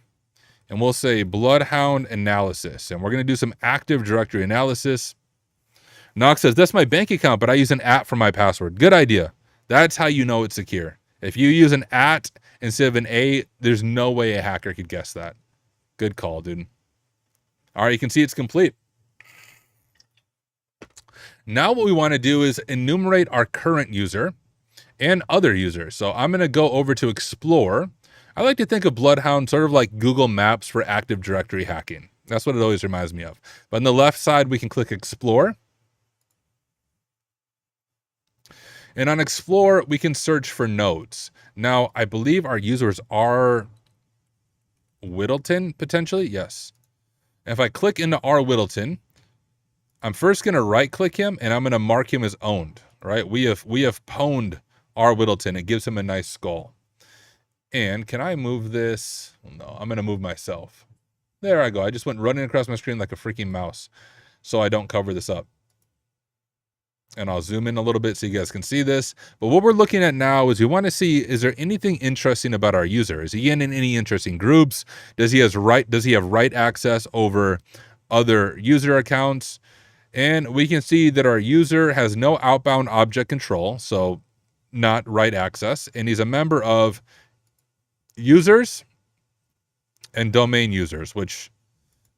And we'll say Bloodhound analysis. And we're going to do some Active Directory analysis. Knox says, that's my bank account, but I use an @ for my password. Good idea. That's how you know it's secure. If you use an @ instead of an A, there's no way a hacker could guess that. Good call, dude. All right, you can see it's complete. Now what we want to do is enumerate our current user and other users. So I'm going to go over to Explore. I like to think of Bloodhound sort of like Google Maps for Active Directory hacking. That's what it always reminds me of. But on the left side, we can click Explore. And on Explore, we can search for nodes. Now, I believe our users are Whittleton, potentially. Yes. And if I click into R. Whittleton, I'm first going to right-click him, and I'm going to mark him as owned. Right? We have pwned R. Whittleton. It gives him a nice skull. And can I move this? Well, no, I'm going to move myself. There I go. I just went running across my screen like a freaking mouse, so I don't cover this up. And I'll zoom in a little bit so you guys can see this. But what we're looking at now is we want to see, is there anything interesting about our user? Is he in any interesting groups? Does he have write access over other user accounts? And we can see that our user has no outbound object control, so not write access. And he's a member of users and domain users, which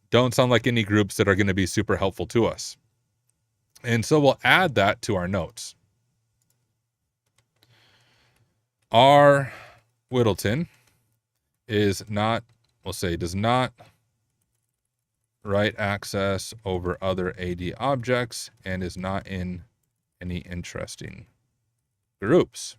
don't sound like any groups that are going to be super helpful to us. And so we'll add that to our notes. R. Whittleton is not, we'll say, does not write access over other AD objects and is not in any interesting groups.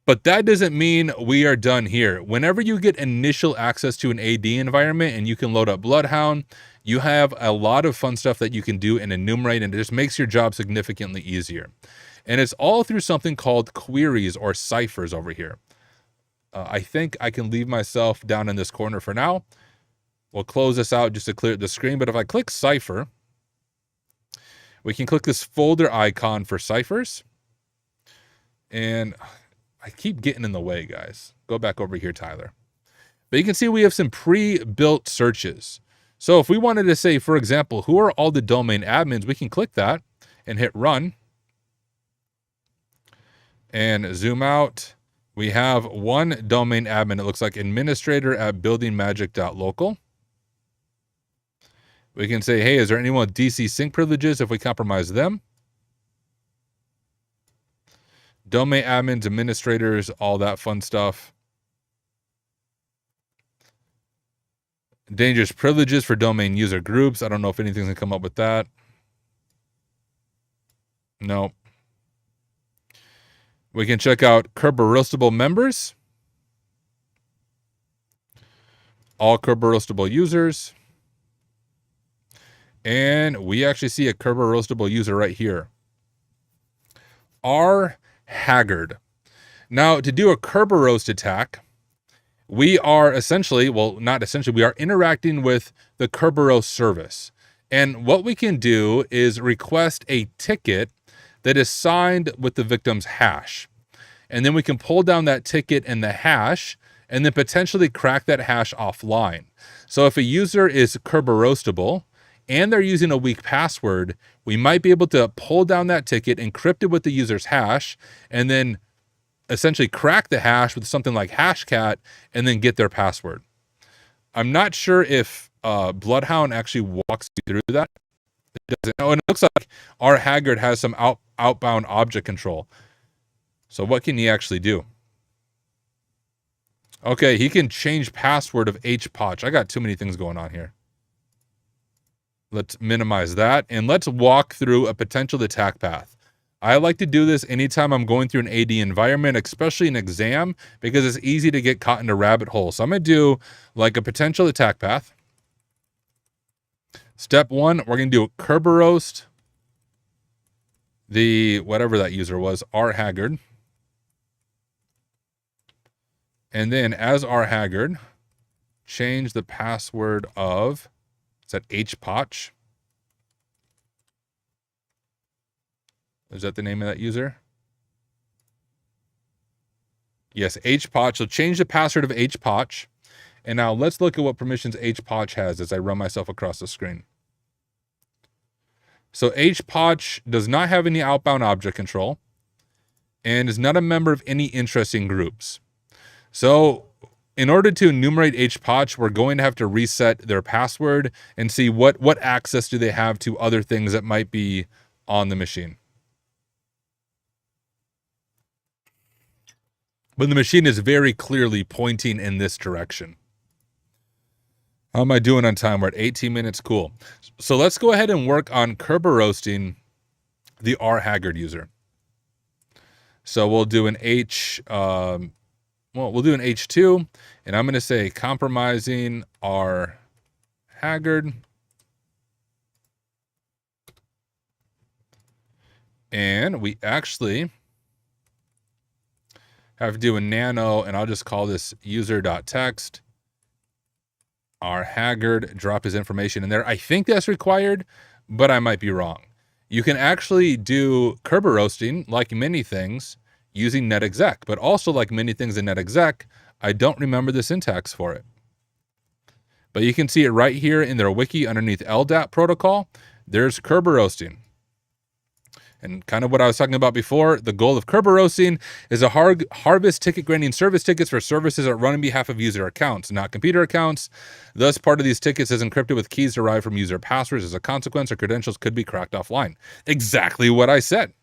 But that doesn't mean we are done here. Whenever you get initial access to an AD environment and you can load up Bloodhound, you have a lot of fun stuff that you can do and enumerate, and it just makes your job significantly easier. And it's all through something called queries or ciphers over here. I think I can leave myself down in this corner for now. We'll close this out just to clear the screen. But if I click cipher, we can click this folder icon for ciphers. And I keep getting in the way, guys. Go back over here, Tyler. But you can see we have some pre-built searches. So if we wanted to say, for example, who are all the domain admins, we can click that and hit run. And zoom out. We have one domain admin. It looks like administrator at buildingmagic.local. We can say, hey, is there anyone with DC sync privileges if we compromise them? Domain admins, administrators, all that fun stuff. Dangerous privileges for domain user groups. I don't know if anything's going to come up with that. No. We can check out Kerberoastable members. All Kerberoastable users. And we actually see a Kerberoastable user right here. R. Haggard. Now, to do a Kerberoast attack, we are essentially, well, not essentially, we are interacting with the Kerberoast service. And what we can do is request a ticket that is signed with the victim's hash. And then we can pull down that ticket and the hash, and then potentially crack that hash offline. So if a user is Kerberoastable and they're using a weak password, we might be able to pull down that ticket, encrypt it with the user's hash, and then essentially crack the hash with something like Hashcat and then get their password. I'm not sure if Bloodhound actually walks you through that. It doesn't. Oh, and it looks like our Haggard has some outbound object control. So what can he actually do? Okay, he can change password of HPOTch. I got too many things going on here. Let's minimize that, and let's walk through a potential attack path. I like to do this anytime I'm going through an AD environment, especially an exam, because it's easy to get caught in a rabbit hole. So I'm going to do like a potential attack path. Step 1, we're going to do a Kerberoast the, whatever that user was, R. Haggard. And then as R. Haggard, change the password of, is that HPOTch? Is that the name of that user? Yes, HPOTch. So change the password of HPOTch. And now let's look at what permissions HPOTch has as I run myself across the screen. So HPOTch does not have any outbound object control and is not a member of any interesting groups. So in order to enumerate HPOTch, we're going to have to reset their password and see what access do they have to other things that might be on the machine. But the machine is very clearly pointing in this direction. How am I doing on time? We're at 18 minutes. Cool. So let's go ahead and work on Kerberoasting the R. Haggard user. So we'll do an we'll do an H2, and I'm going to say compromising R. Haggard. And we actually have to do a nano, and I'll just call this user.text. R. Haggard, drop his information in there. I think that's required, but I might be wrong. You can actually do Kerberoasting, like many things, using netexec, but also like many things in netexec, I don't remember the syntax for it. But you can see it right here in their wiki underneath LDAP protocol. There's Kerberoasting. And kind of what I was talking about before, the goal of Kerberoasting is to harvest ticket granting service tickets for services that run on behalf of user accounts, not computer accounts. Thus, part of these tickets is encrypted with keys derived from user passwords. As a consequence, their credentials could be cracked offline. Exactly what I said.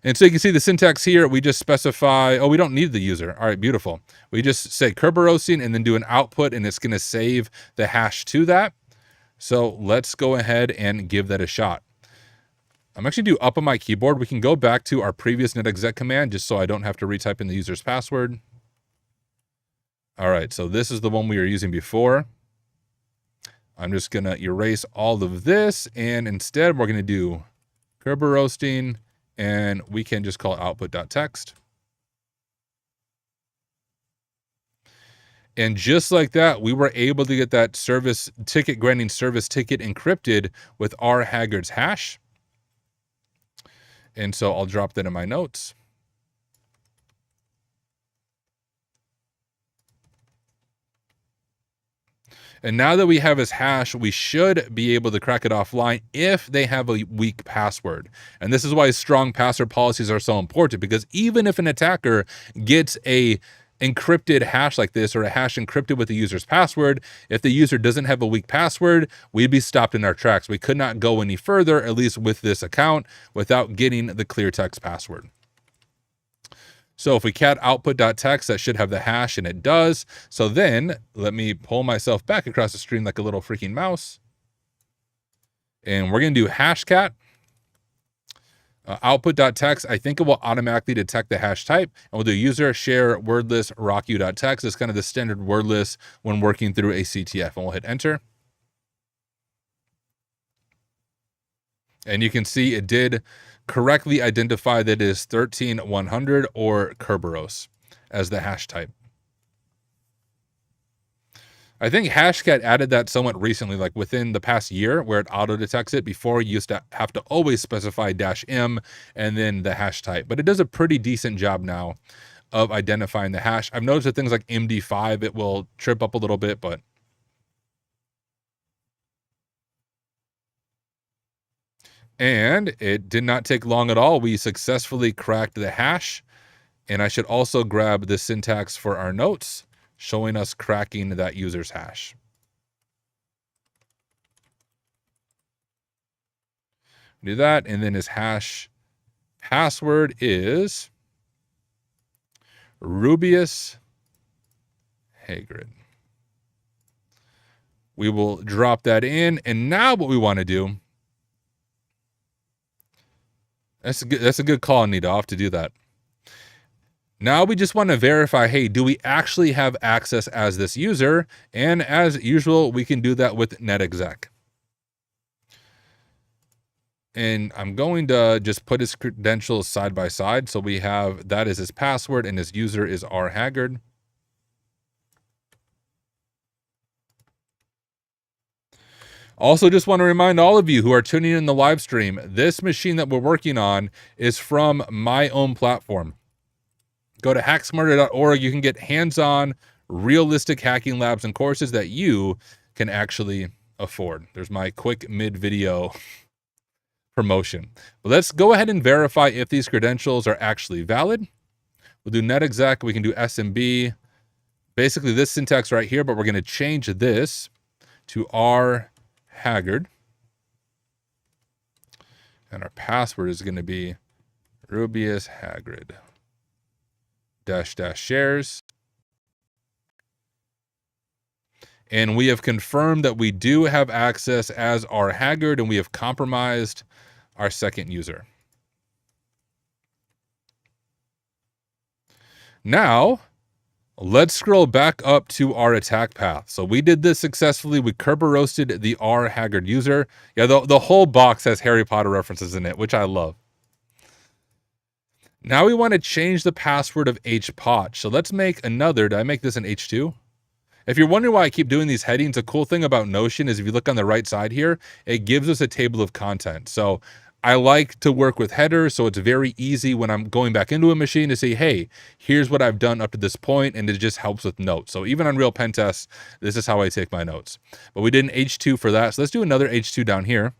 And so you can see the syntax here. We just specify, oh, we don't need the user. All right, beautiful. We just say Kerberoasting and then do an output, and it's going to save the hash to that. So let's go ahead and give that a shot. I'm actually do up on my keyboard. We can go back to our previous netexec command just so I don't have to retype in the user's password. All right, so this is the one we were using before. I'm just going to erase all of this, and instead we're going to do Kerberoasting, and we can just call it output.text. And just like that, we were able to get that service ticket granting service ticket encrypted with R. Haggard's hash. And so I'll drop that in my notes. And now that we have his hash, we should be able to crack it offline if they have a weak password. And this is why strong password policies are so important, because even if an attacker gets an encrypted hash like this, or a hash encrypted with the user's password, if the user doesn't have a weak password, we'd be stopped in our tracks. We could not go any further, at least with this account, without getting the clear text password. So if we cat output.text, that should have the hash, and it does. So then let me pull myself back across the screen like a little freaking mouse. And we're going to do hash cat. Output.text, I think it will automatically detect the hash type. And we'll do user share wordless rocku.text. It's kind of the standard wordless when working through a CTF. And we'll hit enter. And you can see it did correctly identify that it is 13100 or Kerberos as the hash type. I think Hashcat added that somewhat recently, like within the past year, where it auto detects it. Before, you used to have to always specify -m and then the hash type, but it does a pretty decent job now of identifying the hash. I've noticed that things like MD5, it will trip up a little bit, but and it did not take long at all. We successfully cracked the hash, and I should also grab the syntax for our notes, showing us cracking that user's hash. Do that, and then his hash password is Rubius Hagrid. We will drop that in, and now what we want to do, that's a good call, Nidov, to do that. Now we just want to verify, hey, do we actually have access as this user? And as usual, we can do that with netexec. And I'm going to just put his credentials side by side. So we have, that is his password, and his user is rhaggard. Also, just want to remind all of you who are tuning in the live stream, this machine that we're working on is from my own platform. Go to hacksmarter.org. You can get hands-on, realistic hacking labs and courses that you can actually afford. There's my quick mid-video promotion. But let's go ahead and verify if these credentials are actually valid. We'll do netexec. We can do SMB. Basically, this syntax right here, but we're going to change this to rhaggard. And our password is going to be Rubius Hagrid. -- shares. And we have confirmed that we do have access as rhaggard, and we have compromised our second user. Now, let's scroll back up to our attack path. So we did this successfully. We Kerberoasted the rhaggard user. Yeah, the whole box has Harry Potter references in it, which I love. Now we want to change the password of hpotch. So let's make another. Did I make this an h2? If you're wondering why I keep doing these headings, a cool thing about Notion is if you look on the right side here, it gives us a table of content. So I like to work with headers, so it's very easy when I'm going back into a machine to say, hey, here's what I've done up to this point, and it just helps with notes. So even on real pen tests, this is how I take my notes. But we did an h2 for that, so let's do another h2 down here.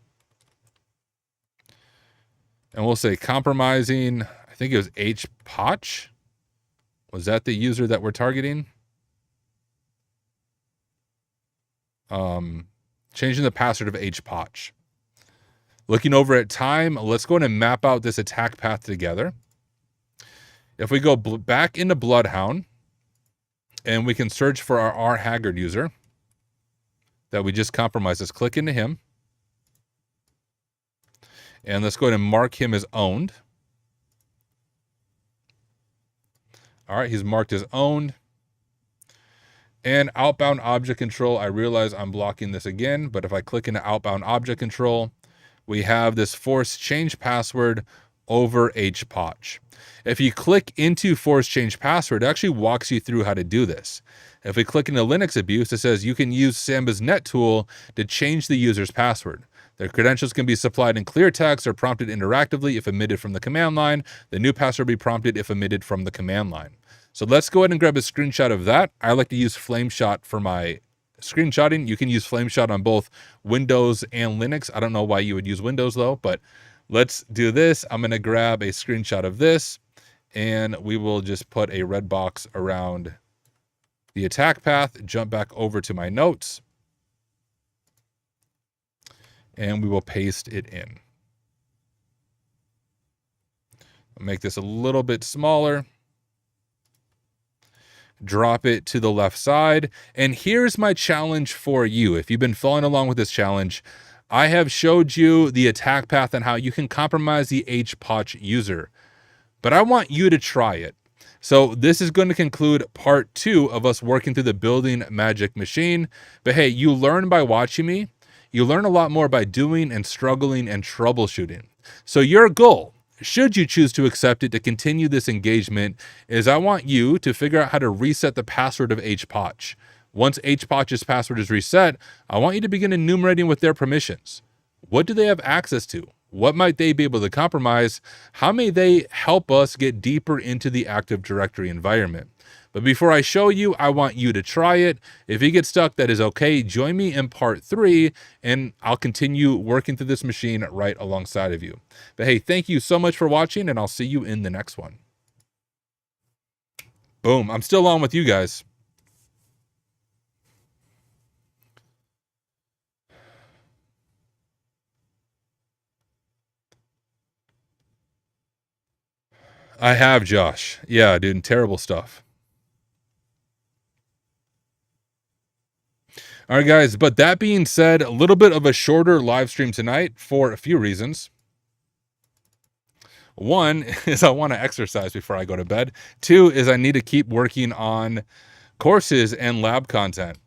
And we'll say compromising, I think it was hpotch. Was that the user that we're targeting? Changing the password of hpotch. Looking over at time, let's go ahead and map out this attack path together. If we go back into Bloodhound, and we can search for our rhaggard user that we just compromised, let's click into him. And let's go ahead and mark him as owned. All right, he's marked as owned. And outbound object control, I realize I'm blocking this again, but if I click into outbound object control, we have this force change password over hpotch. If you click into force change password, it actually walks you through how to do this. If we click into Linux abuse, it says you can use Samba's net tool to change the user's password. Their credentials can be supplied in clear text or prompted interactively if emitted from the command line. The new password will be prompted if emitted from the command line. So let's go ahead and grab a screenshot of that. I like to use Flameshot for my screenshotting. You can use Flameshot on both Windows and Linux. I don't know why you would use Windows though, but let's do this. I'm going to grab a screenshot of this, and we will just put a red box around the attack path, jump back over to my notes, and we will paste it in. I'll make this a little bit smaller. Drop it to the left side. And here's my challenge for you. If you've been following along with this challenge, I have showed you the attack path and how you can compromise the HPOTCH user. But I want you to try it. So this is going to conclude part 2 of us working through the building magic machine. But hey, you learn by watching me. You learn a lot more by doing and struggling and troubleshooting. So your goal, should you choose to accept it to continue this engagement, is I want you to figure out how to reset the password of HPOTCH. Once HPOTCH's password is reset, I want you to begin enumerating with their permissions. What do they have access to? What might they be able to compromise? How may they help us get deeper into the Active Directory environment? But before I show you, I want you to try it. If you get stuck, that is okay. Join me in part 3, and I'll continue working through this machine right alongside of you. But hey, thank you so much for watching, and I'll see you in the next one. Boom. I'm still on with you guys. I have, Josh. Yeah, dude, terrible stuff. All right, guys, but that being said, a little bit of a shorter live stream tonight for a few reasons. One is I want to exercise before I go to bed. 2 is I need to keep working on courses and lab content.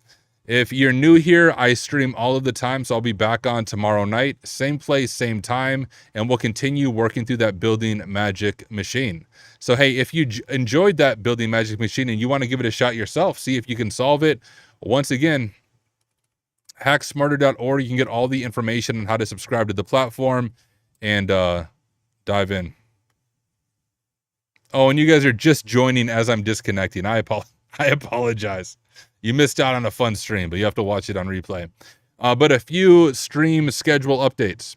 If you're new here, I stream all of the time, so I'll be back on tomorrow night, same place, same time, and we'll continue working through that building magic machine. So hey, if you enjoyed that building magic machine and you want to give it a shot yourself, see if you can solve it, once again, hacksmarter.org. You can get all the information on how to subscribe to the platform and dive in. Oh, and you guys are just joining as I'm disconnecting. I apologize. You missed out on a fun stream, but you have to watch it on replay. But a few stream schedule updates.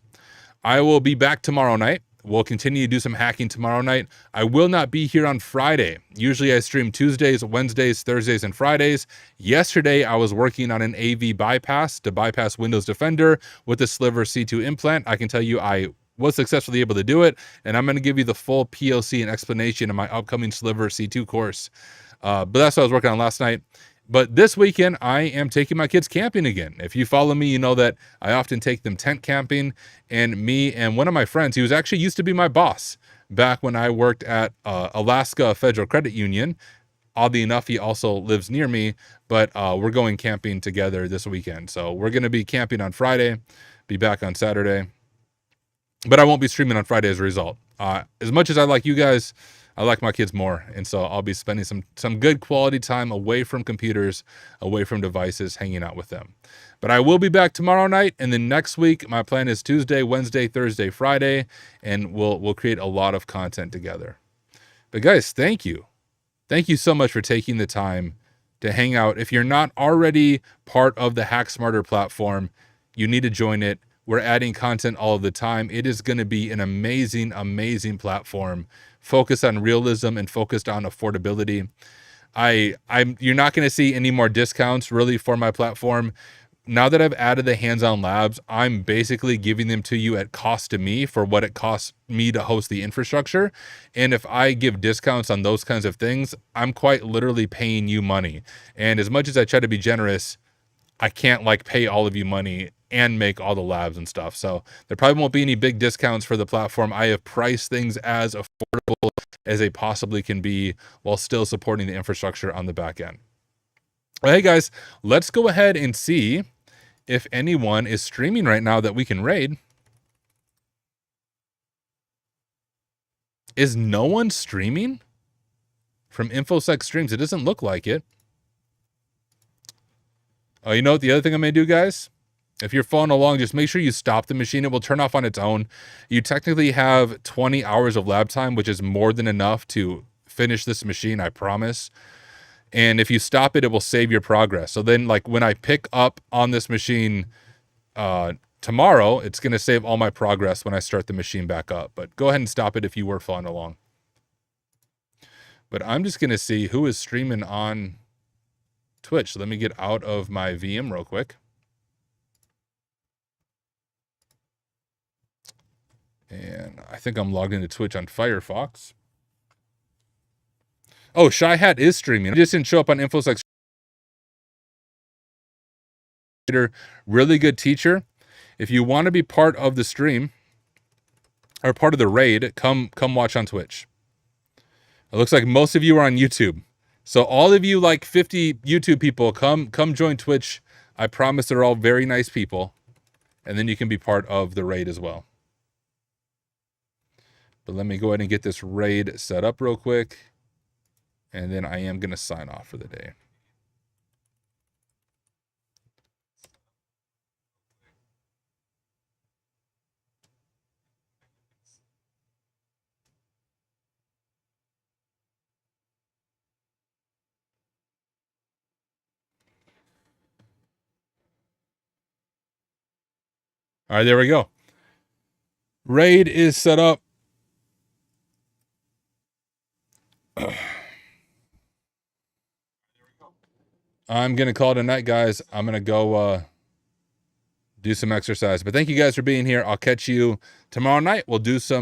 I will be back tomorrow night. We'll continue to do some hacking tomorrow night. I will not be here on Friday. Usually I stream Tuesdays, Wednesdays, Thursdays, and Fridays. Yesterday, I was working on an AV bypass to bypass Windows Defender with the Sliver C2 implant. I can tell you I was successfully able to do it, and I'm going to give you the full POC and explanation in my upcoming Sliver C2 course. But that's what I was working on last night. But this weekend, I am taking my kids camping again. If you follow me, you know that I often take them tent camping. And me and one of my friends, he was actually used to be my boss back when I worked at Alaska Federal Credit Union. Oddly enough, he also lives near me, but we're going camping together this weekend. So we're going to be camping on Friday, be back on Saturday. But I won't be streaming on Friday as a result. As much as I like you guys, I like my kids more, and so I'll be spending some good quality time away from computers, away from devices, hanging out with them. But I will be back tomorrow night, and then next week, my plan is Tuesday, Wednesday, Thursday, Friday, and we'll create a lot of content together. But guys, thank you. Thank you so much for taking the time to hang out. If you're not already part of the Hack Smarter platform, you need to join it. We're adding content all of the time. It is going to be an amazing, amazing platform focused on realism and focused on affordability. You're not going to see any more discounts really for my platform. Now that I've added the hands-on labs, I'm basically giving them to you at cost to me for what it costs me to host the infrastructure. And if I give discounts on those kinds of things, I'm quite literally paying you money. And as much as I try to be generous, I can't like pay all of you money and make all the labs and stuff. So there probably won't be any big discounts for the platform. I have priced things as affordable as they possibly can be while still supporting the infrastructure on the back end. Well, hey guys, let's go ahead and see if anyone is streaming right now that we can raid. Is no one streaming from InfoSec Streams? It doesn't look like it. Oh, you know what the other thing I may do, guys? If you're following along, just make sure you stop the machine. It will turn off on its own. You technically have 20 hours of lab time, which is more than enough to finish this machine, I promise. And if you stop it, it will save your progress. So then, like, when I pick up on this machine tomorrow, it's going to save all my progress when I start the machine back up. But go ahead and stop it if you were following along. But I'm just going to see who is streaming on Twitch. Let me get out of my VM real quick. And I think I'm logged into Twitch on Firefox. Oh, Shy Hat is streaming. It just didn't show up on InfoSec. Really good teacher. If you want to be part of the stream or part of the raid, come watch on Twitch. It looks like most of you are on YouTube. So all of you, like 50 YouTube people, come join Twitch. I promise they're all very nice people. And then you can be part of the raid as well. But let me go ahead and get this raid set up real quick. And then I am going to sign off for the day. All right, there we go. Raid is set up. I'm going to call it a night, guys. I'm going to go do some exercise. But thank you guys for being here. I'll catch you tomorrow night. We'll do some